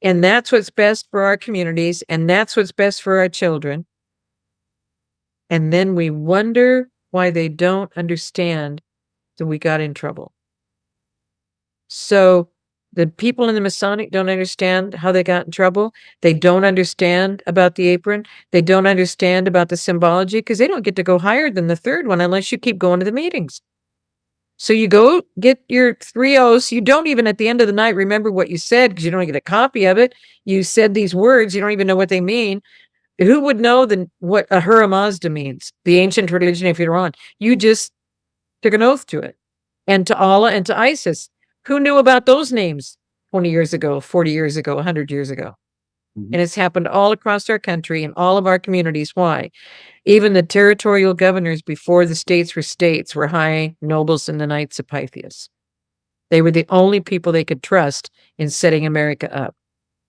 And that's what's best for our communities. And that's what's best for our children. And then we wonder why they don't understand that we got in trouble. So the people in the Masonic don't understand how they got in trouble. They don't understand about the apron. They don't understand about the symbology, because they don't get to go higher than the 3rd one unless you keep going to the meetings. So you go get your 3 oaths. You don't even at the end of the night remember what you said, because you don't get a copy of it. You said these words. You don't even know what they mean. Who would know what Ahura Mazda means? The ancient religion of Iran. You just took an oath to it. And to Allah and to Isis. Who knew about those names 20 years ago, 40 years ago, 100 years ago? Mm-hmm. And it's happened all across our country and all of our communities. Why? Even the territorial governors before the states were high nobles and the Knights of Pythias. They were the only people they could trust in setting America up.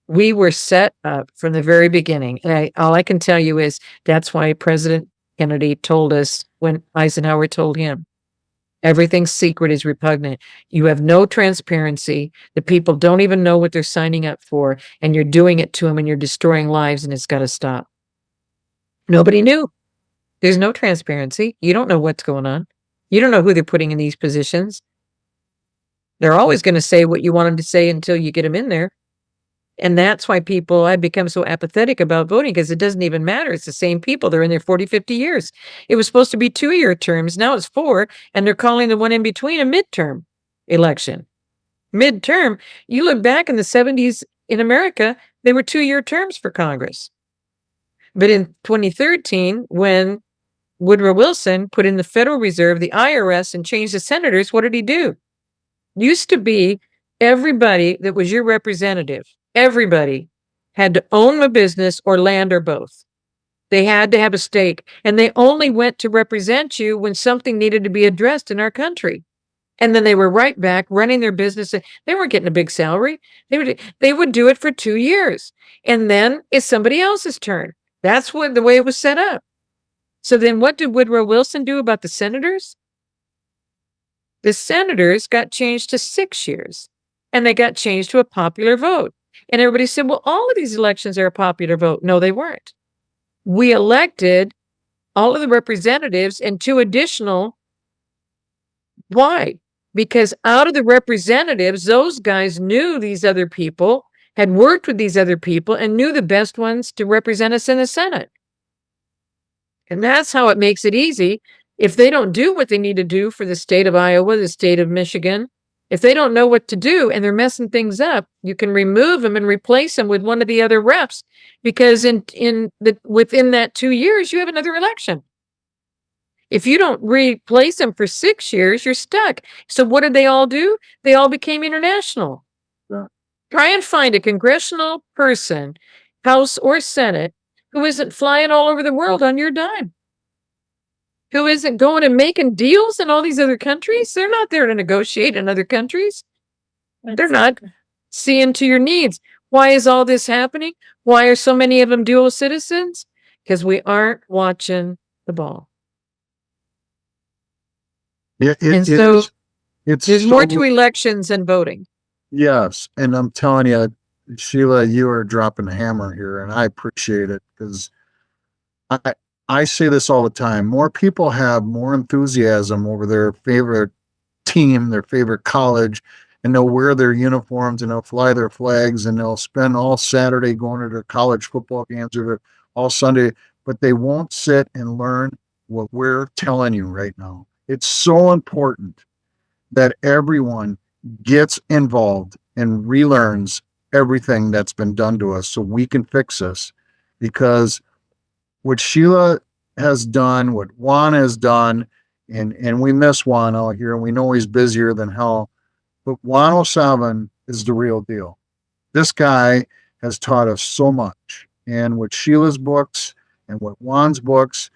We were set up from the very beginning. And all I can tell you is that's why President Kennedy told us when Eisenhower told him, everything secret is repugnant. You have no transparency. The people don't even know what they're signing up for. And you're doing it to them and you're destroying lives, and it's got to stop. Nobody knew. There's no transparency. You don't know what's going on. You don't know who they're putting in these positions. They're always going to say what you want them to say until you get them in there. And that's why I've become so apathetic about voting, because it doesn't even matter. It's the same people. They're in their 40, 50 years. It was supposed to be 2-year terms. Now it's 4, and they're calling the one in between a midterm election. Midterm, you look back in the 70s in America, they were 2-year terms for Congress. But in 2013, when Woodrow Wilson put in the Federal Reserve, the IRS, and changed the senators, what did he do? Used to be everybody that was your representative, everybody had to own a business or land or both. They had to have a stake, and they only went to represent you when something needed to be addressed in our country. And then they were right back running their business. They weren't getting a big salary. They would do it for 2 years. And then it's somebody else's turn. That's the way it was set up. So then what did Woodrow Wilson do about the senators? The senators got changed to 6 years, and they got changed to a popular vote. And everybody said, well, all of these elections are a popular vote. No, they weren't. We elected all of the representatives and 2 additional. Why? Because out of the representatives, those guys knew these other people, had worked with these other people, and knew the best ones to represent us in the Senate. And that's how it makes it easy. If they don't do what they need to do for the state of Iowa, the state of Michigan, if they don't know what to do and they're messing things up, you can remove them and replace them with one of the other reps, because within that 2 years, you have another election. If you don't replace them for 6 years, you're stuck. So what did they all do? They all became international.
Yeah.
Try and find a congressional person, House or Senate, who isn't flying all over the world on your dime. Who isn't going and making deals in all these other countries? They're not there to negotiate in other countries. They're not seeing to your needs. Why is all this happening? Why are so many of them dual citizens? Because we aren't watching the ball.
It's
There's more to elections than voting.
Yes, and I'm telling you, Sheila, you are dropping the hammer here, and I appreciate it, because I say this all the time. More people have more enthusiasm over their favorite team, their favorite college, and they'll wear their uniforms and they'll fly their flags and they'll spend all Saturday going to their college football games or all Sunday, but they won't sit and learn what we're telling you right now. It's so important that everyone gets involved and relearns everything that's been done to us so we can fix this. Because what Sheila has done, what Juan has done, and we miss Juan out here, and we know he's busier than hell, but 107 is the real deal. This guy has taught us so much. And with Sheila's books and with Juan's books,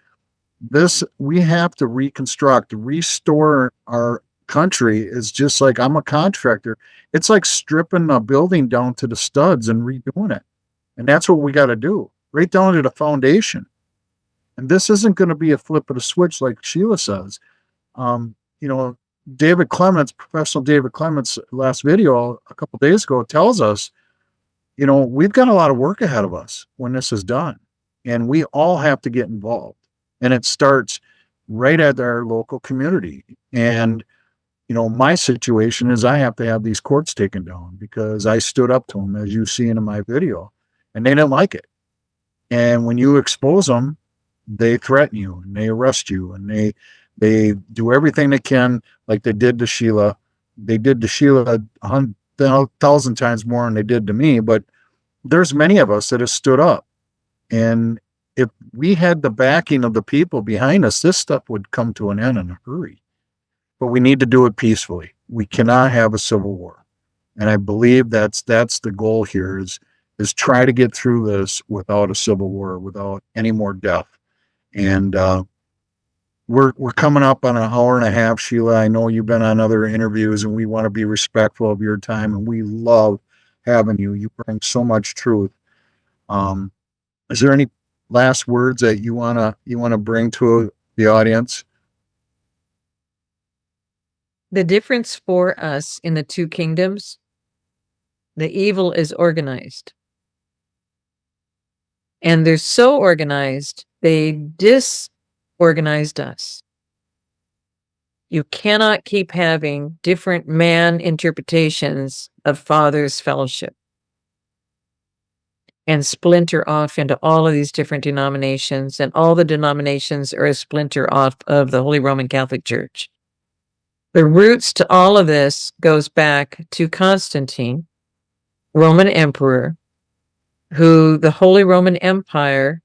we have to reconstruct, restore our country. Is just like, I'm a contractor. It's like stripping a building down to the studs and redoing it. And that's what we got to do, right down to the foundation. And this isn't going to be a flip of the switch, like Sheila says. David Clements, professional David Clements, last video a couple days ago tells us, we've got a lot of work ahead of us when this is done. And we all have to get involved. And it starts right at our local community. And, my situation is I have to have these courts taken down because I stood up to them, as you've seen in my video, and they didn't like it. And when you expose them, they threaten you and they arrest you and they do everything they can, like they did to Sheila. They did to Sheila 1,000 times more than they did to me, but there's many of us that have stood up. And if we had the backing of the people behind us, this stuff would come to an end in a hurry. But we need to do it peacefully. We cannot have a civil war. And I believe that's the goal here is try to get through this without a civil war, without any more death. And we're coming up on an hour and a half, Sheila. I know you've been on other interviews, and we want to be respectful of your time, and we love having you. You bring so much truth. Is there any last words that you wanna bring to the audience?
The difference for us in the 2 kingdoms, the evil is organized. And they're so organized, they disorganized us. You cannot keep having different man interpretations of Father's fellowship. and splinter off into all of these different denominations, and all the denominations are a splinter off of the Holy Roman Catholic Church. The roots to all of this goes back to Constantine, Roman emperor, who the Holy Roman Empire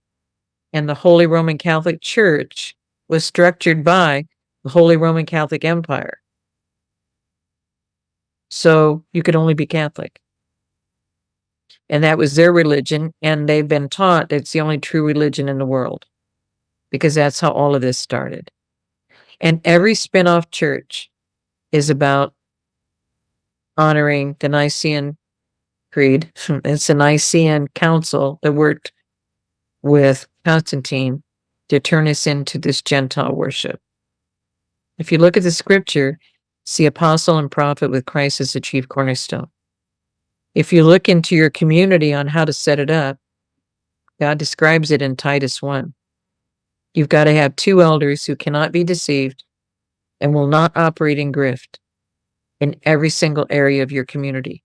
and the Holy Roman Catholic Church was structured by the Holy Roman Catholic Empire. So you could only be Catholic. And that was their religion, and they've been taught that it's the only true religion in the world, because that's how all of this started. And every spin-off church is about honoring the Nicene Creed. It's the Nicene Council that worked with Constantine to turn us into this Gentile worship. If you look at the scripture, it's the apostle and prophet with Christ as the chief cornerstone. If you look into your community on how to set it up, God describes it in Titus 1. You've got to have 2 elders who cannot be deceived and will not operate in grift in every single area of your community.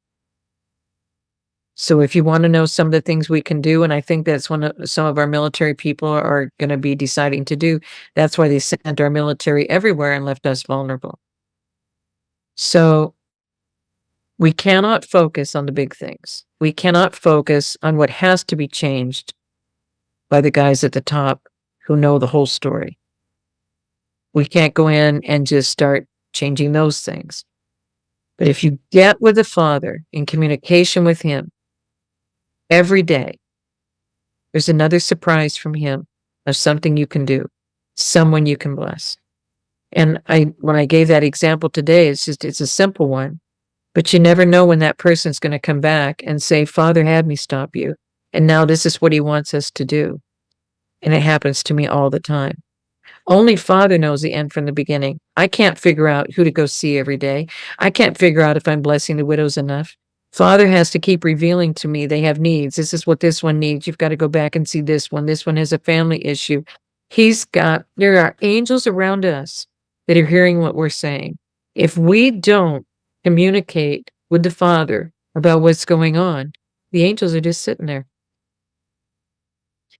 So if you want to know some of the things we can do, and I think that's what some of our military people are going to be deciding to do, that's why they sent our military everywhere and left us vulnerable. So we cannot focus on the big things. We cannot focus on what has to be changed by the guys at the top who know the whole story. We can't go in and just start changing those things. But if you get with the Father, in communication with Him every day, there's another surprise from Him of something you can do, someone you can bless. And when I gave that example today, it's a simple one. But you never know when that person's going to come back and say, Father had me stop you, and now this is what He wants us to do. And it happens to me all the time. Only Father knows the end from the beginning. I can't figure out who to go see every day. I can't figure out if I'm blessing the widows enough. Father has to keep revealing to me they have needs. This is what this one needs. You've got to go back and see this one. This one has a family issue. There are angels around us that are hearing what we're saying. If we don't communicate with the Father about what's going on, the angels are just sitting there.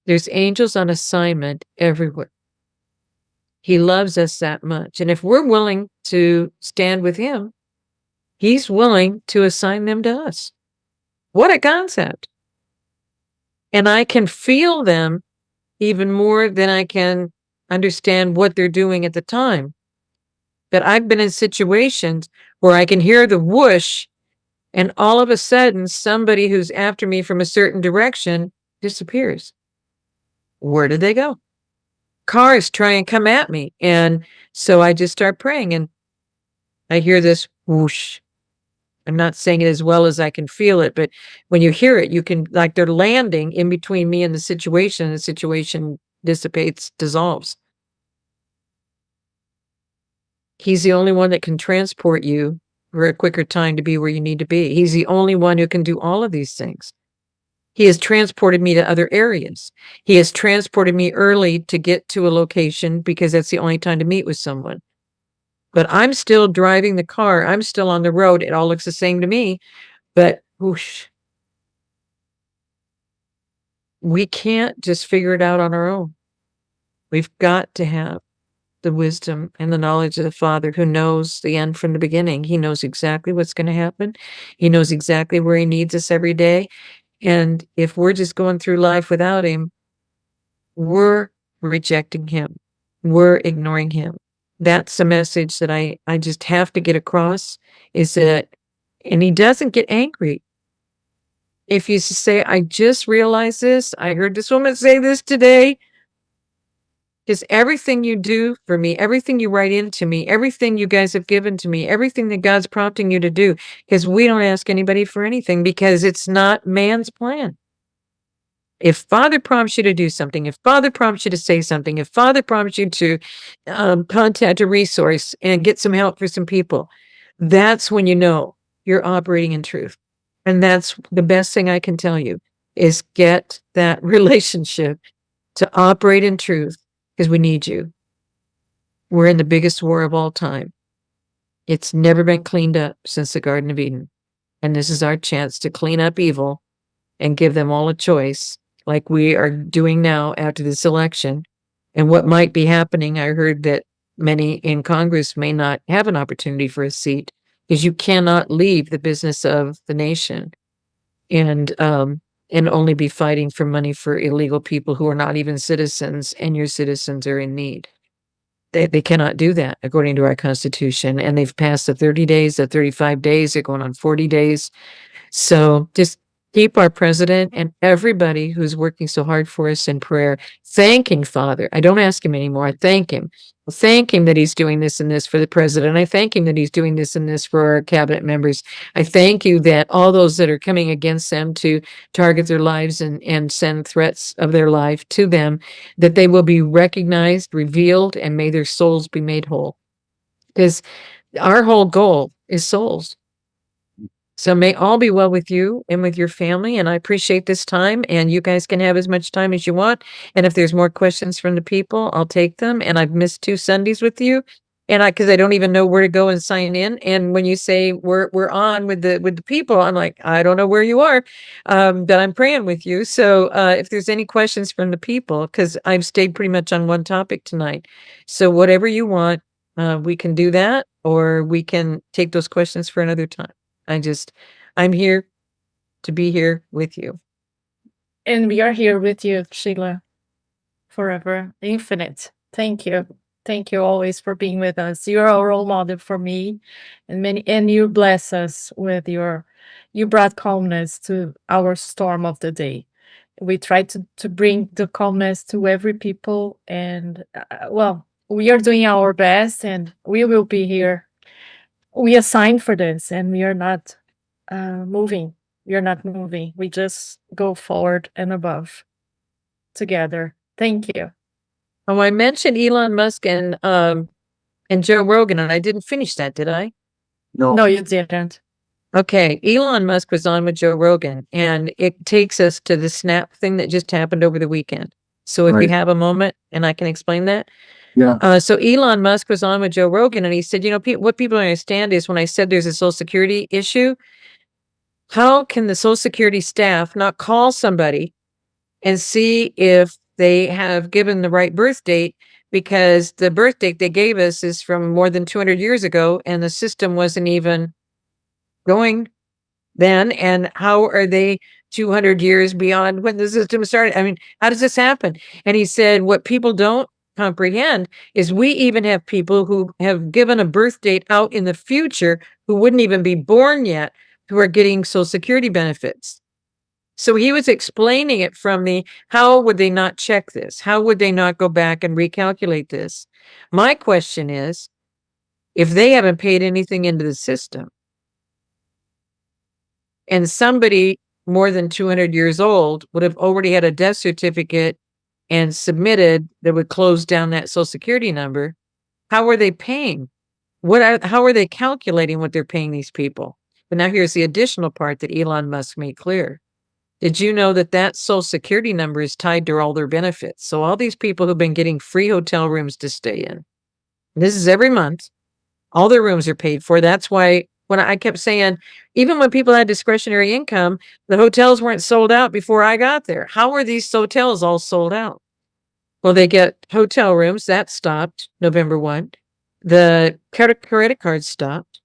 There's angels on assignment everywhere. He loves us that much. And if we're willing to stand with Him, He's willing to assign them to us. What a concept. And I can feel them even more than I can understand what they're doing at the time. But I've been in situations where I can hear the whoosh, and all of a sudden, somebody who's after me from a certain direction disappears. Where did they go? Cars try and come at me. And so I just start praying, and I hear this whoosh. I'm not saying it as well as I can feel it, but when you hear it, you can, like, they're landing in between me and the situation dissipates, dissolves. He's the only one that can transport you for a quicker time to be where you need to be. He's the only one who can do all of these things. He has transported me to other areas. He has transported me early to get to a location because that's the only time to meet with someone. But I'm still driving the car. I'm still on the road. It all looks the same to me, but whoosh. We can't just figure it out on our own. We've got to have the wisdom and the knowledge of the Father, who knows the end from the beginning. He knows exactly what's going to happen. He knows exactly where He needs us every day. And if we're just going through life without Him, we're rejecting Him. We're ignoring Him. That's the message that I just have to get across, is that, and He doesn't get angry. If you say, I just realized this, I heard this woman say this today, because everything you do for me, everything you write into me, everything you guys have given to me, everything that God's prompting you to do, because we don't ask anybody for anything, because it's not man's plan. If Father prompts you to do something, if Father prompts you to say something, if Father prompts you to contact a resource and get some help for some people, that's when you know you're operating in truth. And that's the best thing I can tell you, is get that relationship to operate in truth, because we need you. We're in the biggest war of all time. It's never been cleaned up since the Garden of Eden. And this is our chance to clean up evil and give them all a choice, like we are doing now after this election, and what might be happening. I heard that many in Congress may not have an opportunity for a seat because you cannot leave the business of the nation and only be fighting for money for illegal people who are not even citizens, and your citizens are in need. They cannot do that according to our Constitution, and they've passed the 30 days, the 35 days, they're going on 40 days. So just keep our president and everybody who's working so hard for us in prayer, thanking Father. I don't ask him anymore. I thank him. I thank him that he's doing this and this for the president. I thank him that he's doing this and this for our cabinet members. I thank you that all those that are coming against them to target their lives and send threats of their life to them, that they will be recognized, revealed, and may their souls be made whole. Because our whole goal is souls. So may all be well with you and with your family. And I appreciate this time, and you guys can have as much time as you want. And if there's more questions from the people, I'll take them. And I've missed 2 Sundays with you, and cause I don't even know where to go and sign in. And when you say we're on with the people, I'm like, I don't know where you are, but I'm praying with you. So, if there's any questions from the people, cause I've stayed pretty much on one topic tonight. So whatever you want, we can do that, or we can take those questions for another time. I'm here to be here with you.
And we are here with you, Sheila, forever, infinite. Thank you. Thank you always for being with us. You're a role model for me, and you bless us with you brought calmness to our storm of the day. We try to bring the calmness to every people, and well, we are doing our best, and we will be here. We are signed for this, and we are not moving. We are not moving. We just go forward and above together. Thank you.
Oh, I mentioned Elon Musk and Joe Rogan, and I didn't finish that, did I?
No, you didn't.
Okay, Elon Musk was on with Joe Rogan, and it takes us to the snap thing that just happened over the weekend. So if you
Right.
have a moment, and I can explain that.
Yeah.
So Elon Musk was on with Joe Rogan, and he said, what people don't understand is when I said there's a Social Security issue, how can the Social Security staff not call somebody and see if they have given the right birth date? Because the birth date they gave us is from more than 200 years ago, and the system wasn't even going then. And how are they 200 years beyond when the system started? I mean, how does this happen? And he said, what people don't comprehend is we even have people who have given a birth date out in the future who wouldn't even be born yet, who are getting Social Security benefits. So he was explaining it from how would they not check this? How would they not go back and recalculate this? My question is, if they haven't paid anything into the system, and somebody more than 200 years old would have already had a death certificate and submitted that would close down that Social Security number, how are they paying? How are they calculating what they're paying these people? But now here's the additional part that Elon Musk made clear. Did you know that Social Security number is tied to all their benefits? So all these people who've been getting free hotel rooms to stay in, this is every month, all their rooms are paid for. That's why when I kept saying, even when people had discretionary income, the hotels weren't sold out before I got there. How are these hotels all sold out? Well, they get hotel rooms. That stopped November 1. The credit cards stopped.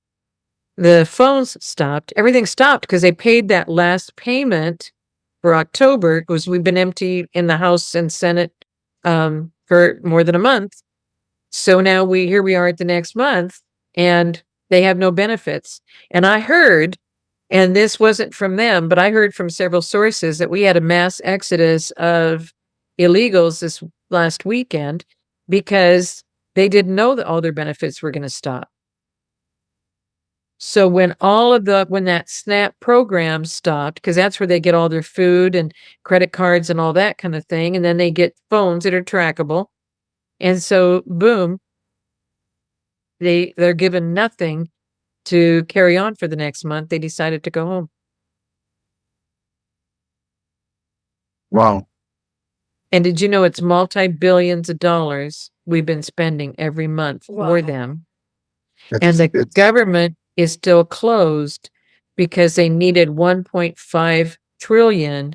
The phones stopped. Everything stopped because they paid that last payment for October, because we've been empty in the House and Senate for more than a month. So now here we are at the next month, and they have no benefits. And I heard, and this wasn't from them, but I heard from several sources that we had a mass exodus of illegals this last weekend because they didn't know that all their benefits were going to stop. So when that SNAP program stopped, because that's where they get all their food and credit cards and all that kind of thing, and then they get phones that are trackable. And so, boom, they're given nothing to carry on for the next month. They decided to go home.
Wow.
And did you know it's multi-billions of dollars we've been spending every month for them? And the government is still closed because they needed $1.5 trillion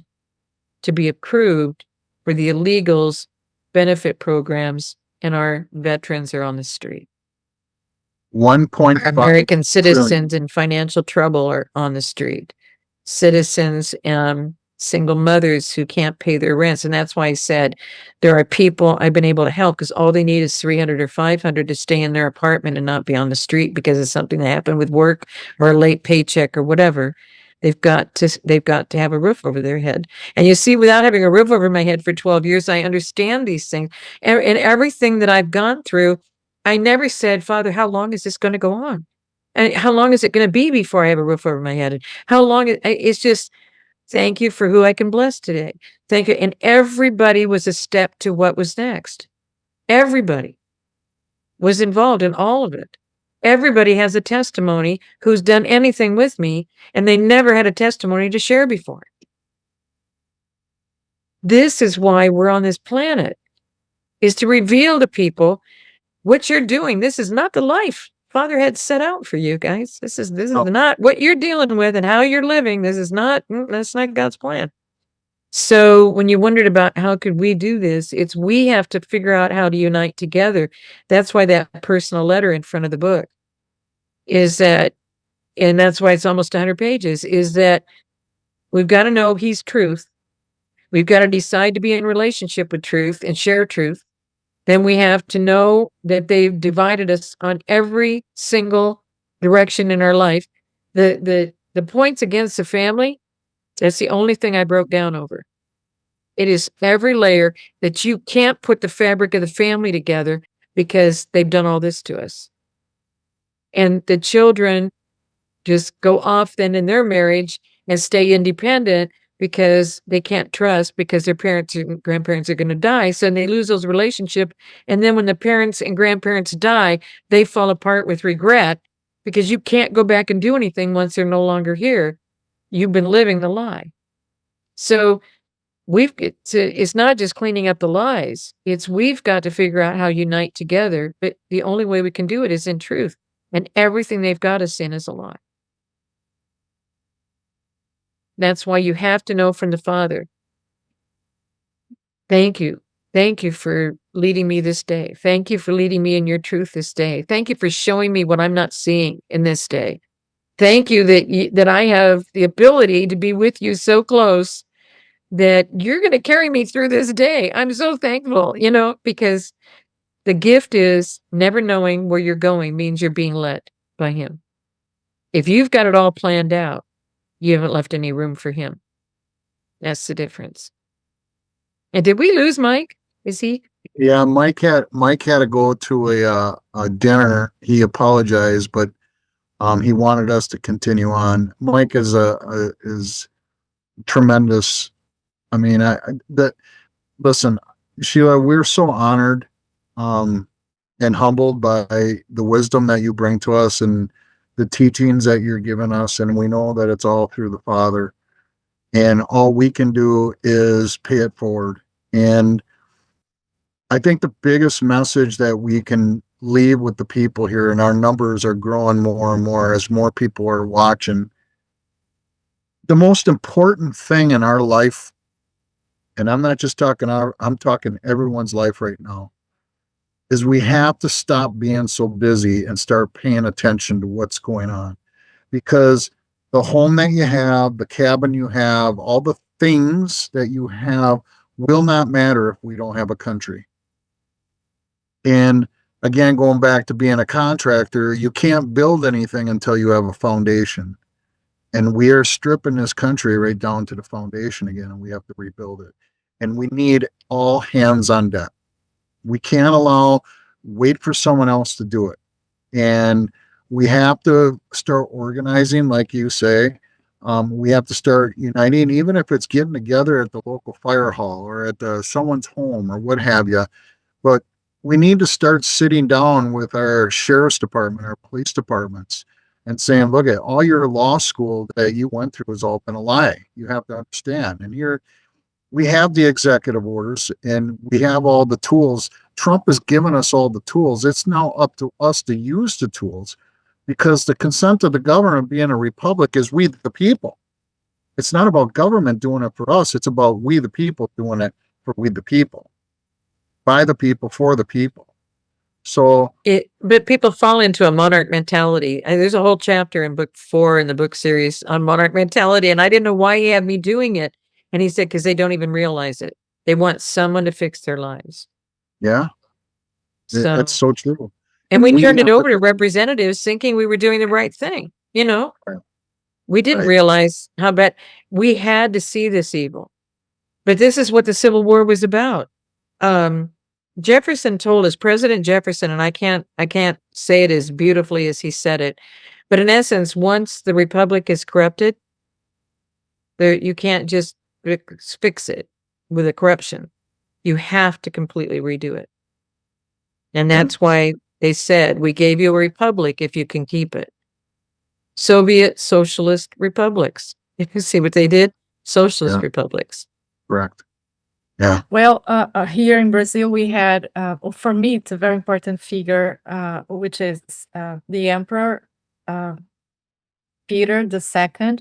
to be approved for the illegals benefit programs, and our veterans are on the street.
1.5
American citizens in financial trouble are on the street. Citizens and single mothers who can't pay their rents. And that's why I said there are people I've been able to help because all they need is 300 or 500 to stay in their apartment and not be on the street because of something that happened with work or a late paycheck or whatever. They've got to have a roof over their head. And you see, without having a roof over my head for 12 years, I understand these things. And everything that I've gone through, I never said, Father, how long is this going to go on? And how long is it going to be before I have a roof over my head? And how long? It's just, thank you for who I can bless today. Thank you. And everybody was a step to what was next. Everybody was involved in all of it. Everybody has a testimony who's done anything with me, and they never had a testimony to share before. This is why we're on this planet, is to reveal to people what you're doing. This is not the life Father had set out for you guys. This is not what you're dealing with and how you're living. That's not God's plan. So when you wondered about how could we do this, it's we have to figure out how to unite together. That's why that personal letter in front of the book is that, and that's why it's almost 100 pages, is that we've got to know he's truth. We've got to decide to be in relationship with truth and share truth. Then we have to know that they've divided us on every single direction in our life. The points against the family, that's the only thing I broke down over. It is every layer that you can't put the fabric of the family together because they've done all this to us. And the children just go off then in their marriage and stay independent because they can't trust because their parents and grandparents are going to die. So they lose those relationships. And then when the parents and grandparents die, they fall apart with regret because you can't go back and do anything once they're no longer here. You've been living the lie. So it's not just cleaning up the lies. We've got to figure out how to unite together. But the only way we can do it is in truth. And everything they've got us in is a lie. That's why you have to know from the Father. Thank you. Thank you for leading me this day. Thank you for leading me in your truth this day. Thank you for showing me what I'm not seeing in this day. Thank you that I have the ability to be with you so close that you're going to carry me through this day. I'm so thankful, because the gift is never knowing where you're going means you're being led by him. If you've got it all planned out, you haven't left any room for him. That's the difference. And did we lose Mike? Is he?
Yeah, Mike had to go to a dinner. He apologized, but he wanted us to continue on. Mike is is tremendous. I mean, listen, Sheila, we're so honored and humbled by the wisdom that you bring to us and the teachings that you're giving us, and we know that it's all through the Father, and all we can do is pay it forward. And I think the biggest message that we can leave with the people here, and our numbers are growing more and more as more people are watching, the most important thing in our life, and I'm not just talking I'm talking everyone's life right now, is we have to stop being so busy and start paying attention to what's going on. Because the home that you have, the cabin you have, all the things that you have will not matter if we don't have a country. And again, going back to being a contractor, you can't build anything until you have a foundation. And we are stripping this country right down to the foundation again, and we have to rebuild it. And we need all hands on deck. We can't wait for someone else to do it. And we have to start organizing, like you say. We have to start uniting, even if it's getting together at the local fire hall or at someone's home or what have you. But we need to start sitting down with our sheriff's department, our police departments, and saying, look, at all your law school that you went through has all been a lie. You have to understand. And here, we have the executive orders and we have all the tools. Trump has given us all the tools. It's now up to us to use the tools, because the consent of the government being a republic is we the people. It's not about government doing it for us. It's about we the people doing it for we the people, by the people, for the people. So
But people fall into a monarch mentality. There's a whole chapter in book 4 in the book series on monarch mentality, and I didn't know why he had me doing it. And he said, because they don't even realize it. They want someone to fix their lives.
yeah,
So,
that's so true.
and we turned it
have
over to representatives thinking we were doing the right thing. You know,
Right.
we didn't
Right.
realize how bad we had to see this evil. But this is what the Civil War was about. Jefferson told us, President Jefferson, and I can't say it as beautifully as he said it, but in essence, once the republic is corrupted, you can't just fix it with a corruption. You have to completely redo it. And that's why they said, we gave you a republic if you can keep it. Soviet socialist republics. You see what they did? Socialist
Yeah.
republics.
Correct. Yeah.
Well, here in Brazil, we had, for me, it's a very important figure, which is the Emperor Peter II.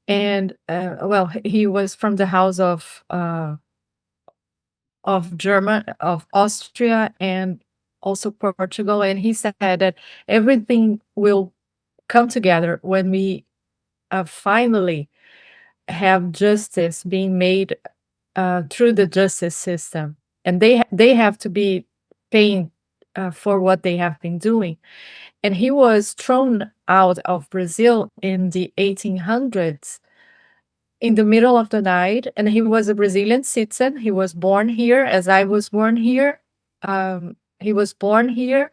And well, he was from the house of Austria and also Portugal. And he said that everything will come together when we finally have justice being made through the justice system, and they have to be paying for what they have been doing. And he was thrown out of Brazil in the 1800s in the middle of the night, and he was a Brazilian citizen. He was born here, as I was born here. He was born here,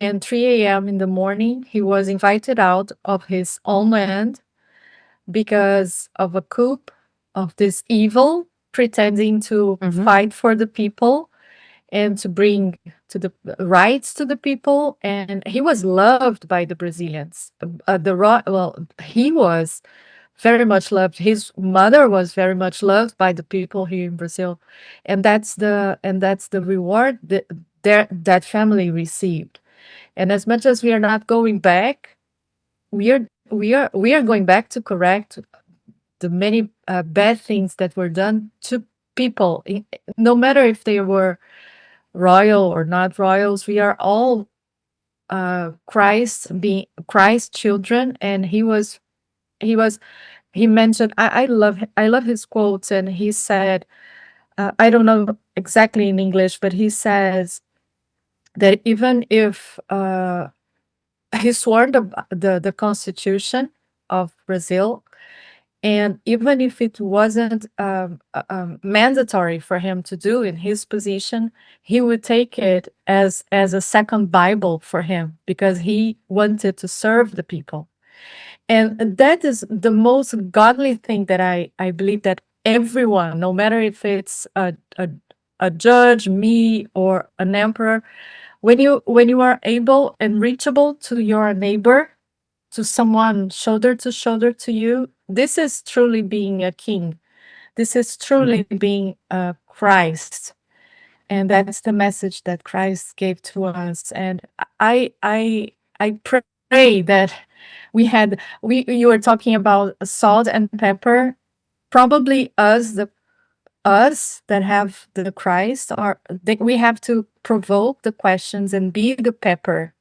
and 3 a.m. in the morning, he was invited out of his own land because of a coup of this evil pretending to fight for the people and to bring to the rights to the people. And he was loved by the Brazilians. He was very much loved. His mother was very much loved by the people here in Brazil, and that's the reward that family received. And as much as we are not going back, we are going back to correct the many bad things that were done to people, no matter if they were royal or not royals. We are all Christ children, and he mentioned, I love his quotes, and he said, I don't know exactly in English, but he says that even if he swore the Constitution of Brazil, and even if it wasn't mandatory for him to do in his position, he would take it as a second Bible for him, because he wanted to serve the people. And that is the most godly thing that I believe that everyone, no matter if it's a judge, me, or an emperor, when you are able and reachable to your neighbor, to someone shoulder to shoulder to you, this is truly being a king. This is truly being Christ. And that's the message that Christ gave to us. And I pray that you were talking about salt and pepper. Probably us that have the Christ, we have to provoke the questions and be the pepper.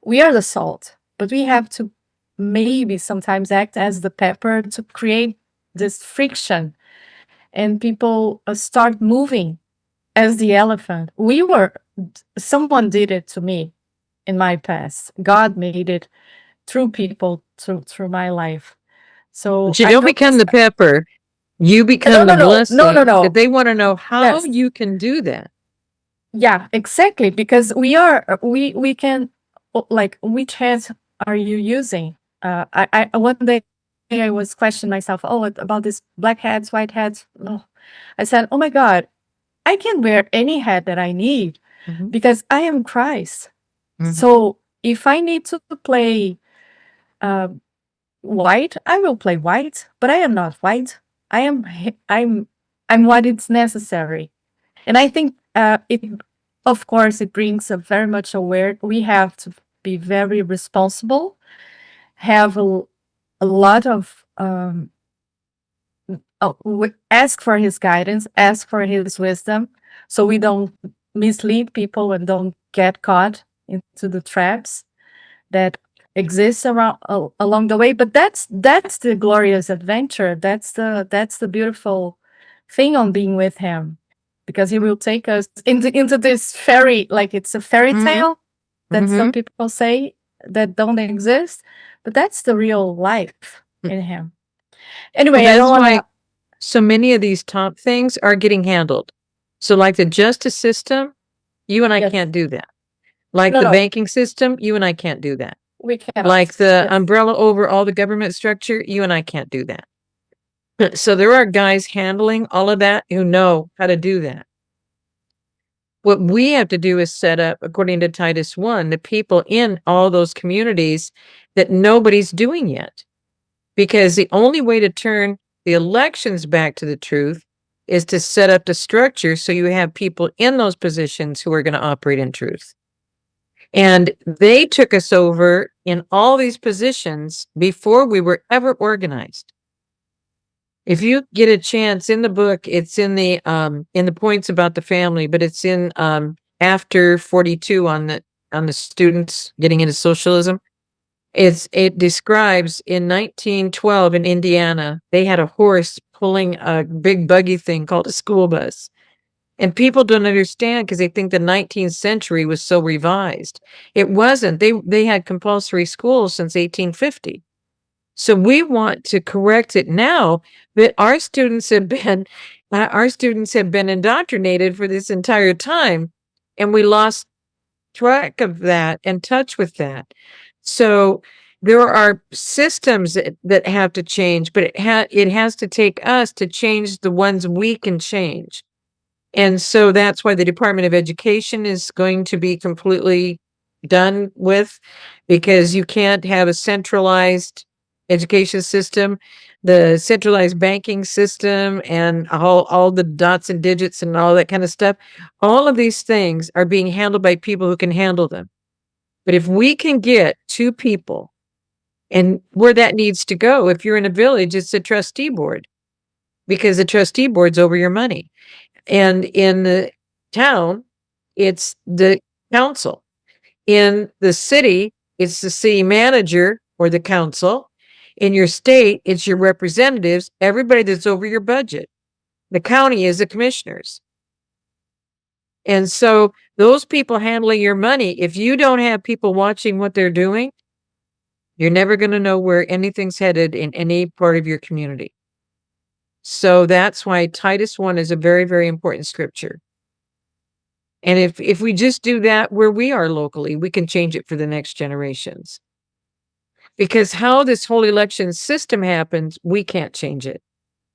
We are the salt, but we have to maybe sometimes act as the pepper to create this friction, and people start moving as the elephant. Someone did it to me in my past. God made it through people, through my life. So
You don't become the pepper. You become the blessing.
No.
But they want to know how you can do that.
Yeah, exactly. Because we can, like, which hands are you using? I one day I was questioning myself, about these black hats, white hats. No. I said, oh my God, I can wear any hat that I need because I am Christ. So if I need to play white, I will play white, but I am not white. I'm what is necessary. And I think of course, it brings a very much aware. We have to be very responsible, have a lot of ask for his guidance, ask for his wisdom, so we don't mislead people and don't get caught into the traps that exist around along the way. But that's the glorious adventure. That's the beautiful thing on being with him, because he will take us into this fairy, like it's a fairy tale that some people say that don't exist, but that's the real life in him. Anyway, I don't want to.
So many of these top things are getting handled. So like the justice system, you and I can't do that. Like the banking system, you and I can't do that.
We cannot.
Like the umbrella over all the government structure, you and I can't do that. So there are guys handling all of that who know how to do that. What we have to do is set up, according to Titus 1, the people in all those communities that nobody's doing yet. Because the only way to turn the elections back to the truth is to set up the structure so you have people in those positions who are going to operate in truth. And they took us over in all these positions before we were ever organized. If you get a chance, in the book, it's in the points about the family, but it's in after 42 on the students getting into socialism. It describes in 1912 in Indiana, they had a horse pulling a big buggy thing called a school bus. And people don't understand because they think the 19th century was so revised. It wasn't. They had compulsory schools since 1850. So we want to correct it now, but our students have been indoctrinated for this entire time, and we lost track of that and touch with that. So there are systems that have to change, but it has to take us to change the ones we can change. And so that's why the Department of Education is going to be completely done with, because you can't have a centralized education system, the centralized banking system, and all the dots and digits and all that kind of stuff. All of these things are being handled by people who can handle them. But if we can get two people, and where that needs to go, if you're in a village, it's a trustee board, because the trustee board's over your money. And in the town, it's the council. In the city, it's the city manager or the council. In your state, it's your representatives, everybody that's over your budget. The county is the commissioners. And so those people handling your money, if you don't have people watching what they're doing, you're never going to know where anything's headed in any part of your community. So that's why Titus 1 is a very, very important scripture. And if we just do that where we are locally, we can change it for the next generations. Because how this whole election system happens, we can't change it.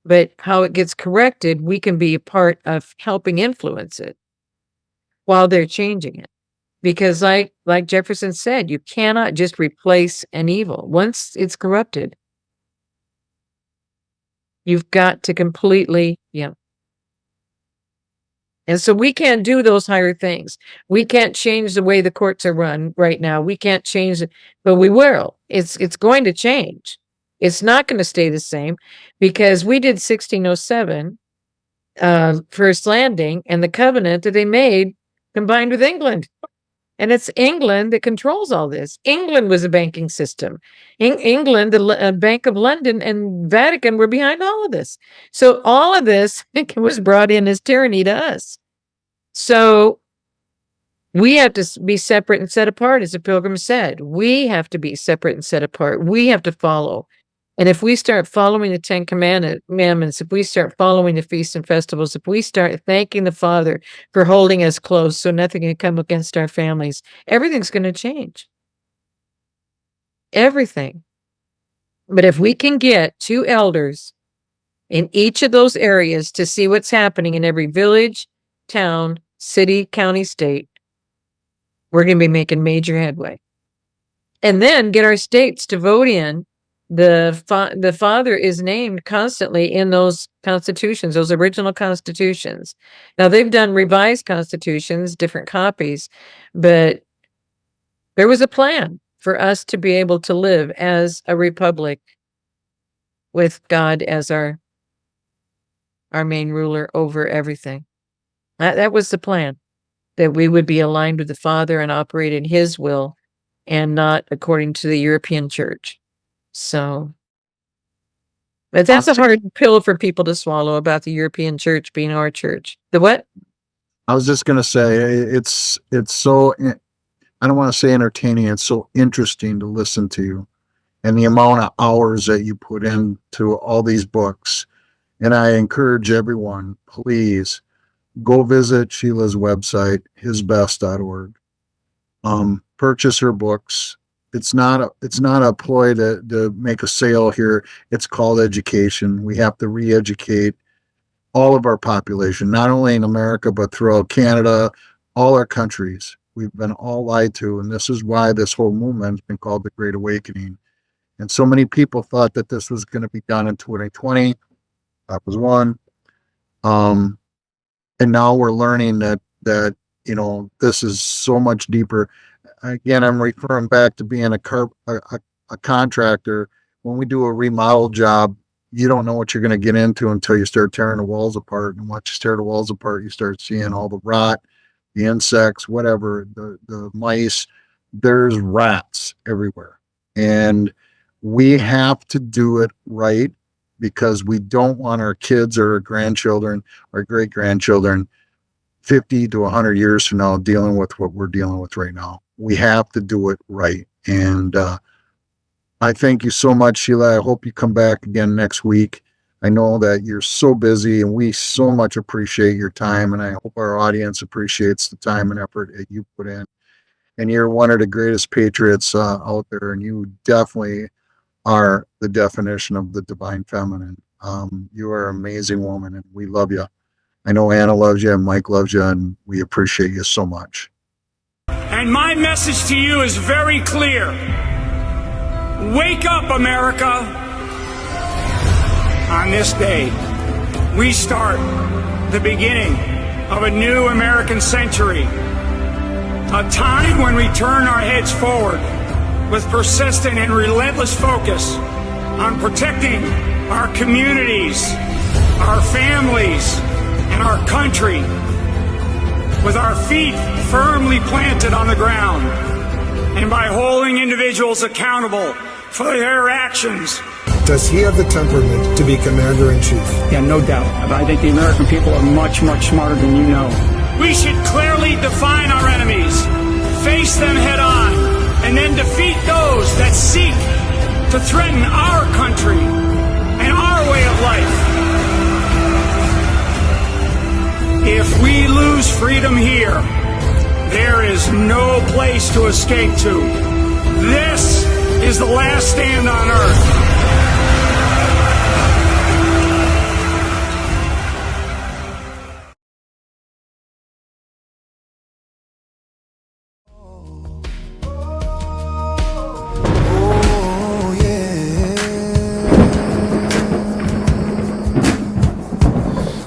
But how it gets corrected, we can be a part of helping influence it while they're changing it. Because like Jefferson said, you cannot just replace an evil. Once it's corrupted, you've got to completely, And so we can't do those higher things. We can't change the way the courts are run right now. We can't change it, but we will. It's going to change. It's not going to stay the same, because we did 1607 first landing, and the covenant that they made combined with England. And it's England that controls all this. England was a banking system. England, the Bank of London and Vatican were behind all of this. So all of this was brought in as tyranny to us. So we have to be separate and set apart, as the Pilgrim said. We have to be separate and set apart. We have to follow. And if we start following the 10 Commandments, if we start following the feasts and festivals, if we start thanking the Father for holding us close so nothing can come against our families, everything's going to change. Everything. But if we can get 2 elders in each of those areas to see what's happening in every village, town, city, county, state, we're going to be making major headway. And then get our states to vote in. The Father is named constantly in those constitutions, those original constitutions. Now they've done revised constitutions, different copies, but there was a plan for us to be able to live as a republic with God as our our main ruler over everything. That was the plan, that we would be aligned with the Father and operate in his will and not according to the European church. So, but that's a hard pill for people to swallow about the European church being our church. The what?
I was just going to say, it's so, I don't want to say entertaining, it's so interesting to listen to, and the amount of hours that you put into all these books. And I encourage everyone, please go visit Sheila's website, hisbest.org. Purchase her books. It's not a ploy to make a sale here. It's called education. We have to re-educate all of our population, not only in America, but throughout Canada, all our countries. We've been all lied to, and this is why this whole movement has been called the Great Awakening. And so many people thought that this was going to be done in 2020. That was one. And now we're learning that this is so much deeper. Again, I'm referring back to being a contractor. When we do a remodel job, you don't know what you're going to get into until you start tearing the walls apart. And once you tear the walls apart, you start seeing all the rot, the insects, whatever, the mice. There's rats everywhere. And we have to do it right, because we don't want our kids or our grandchildren or great-grandchildren 50 to 100 years from now dealing with what we're dealing with right now. We have to do it right. And I thank you so much, Sheila. I hope you come back again next week. I know that you're so busy, and we so much appreciate your time, and I hope our audience appreciates the time and effort that you put in. And you're one of the greatest patriots out there, and you definitely are the definition of the divine feminine. You are an amazing woman, and we love you. I know Anna loves you, and Mike loves you, and we appreciate you so much.
And my message to you is very clear. Wake up, America. On this day, we start the beginning of a new American century, a time when we turn our heads forward with persistent and relentless focus on protecting our communities, our families, and our country, with our feet firmly planted on the ground, and by holding individuals accountable for their actions.
Does he have the temperament to be commander-in-chief?
Yeah, no doubt. I think the American people are much, much smarter than you know. We should clearly define our enemies, face them head on, and then defeat those that seek to threaten our country and our way of life. If we lose freedom here, there is no place to escape to. This is the last stand on earth.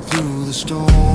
Through the storm.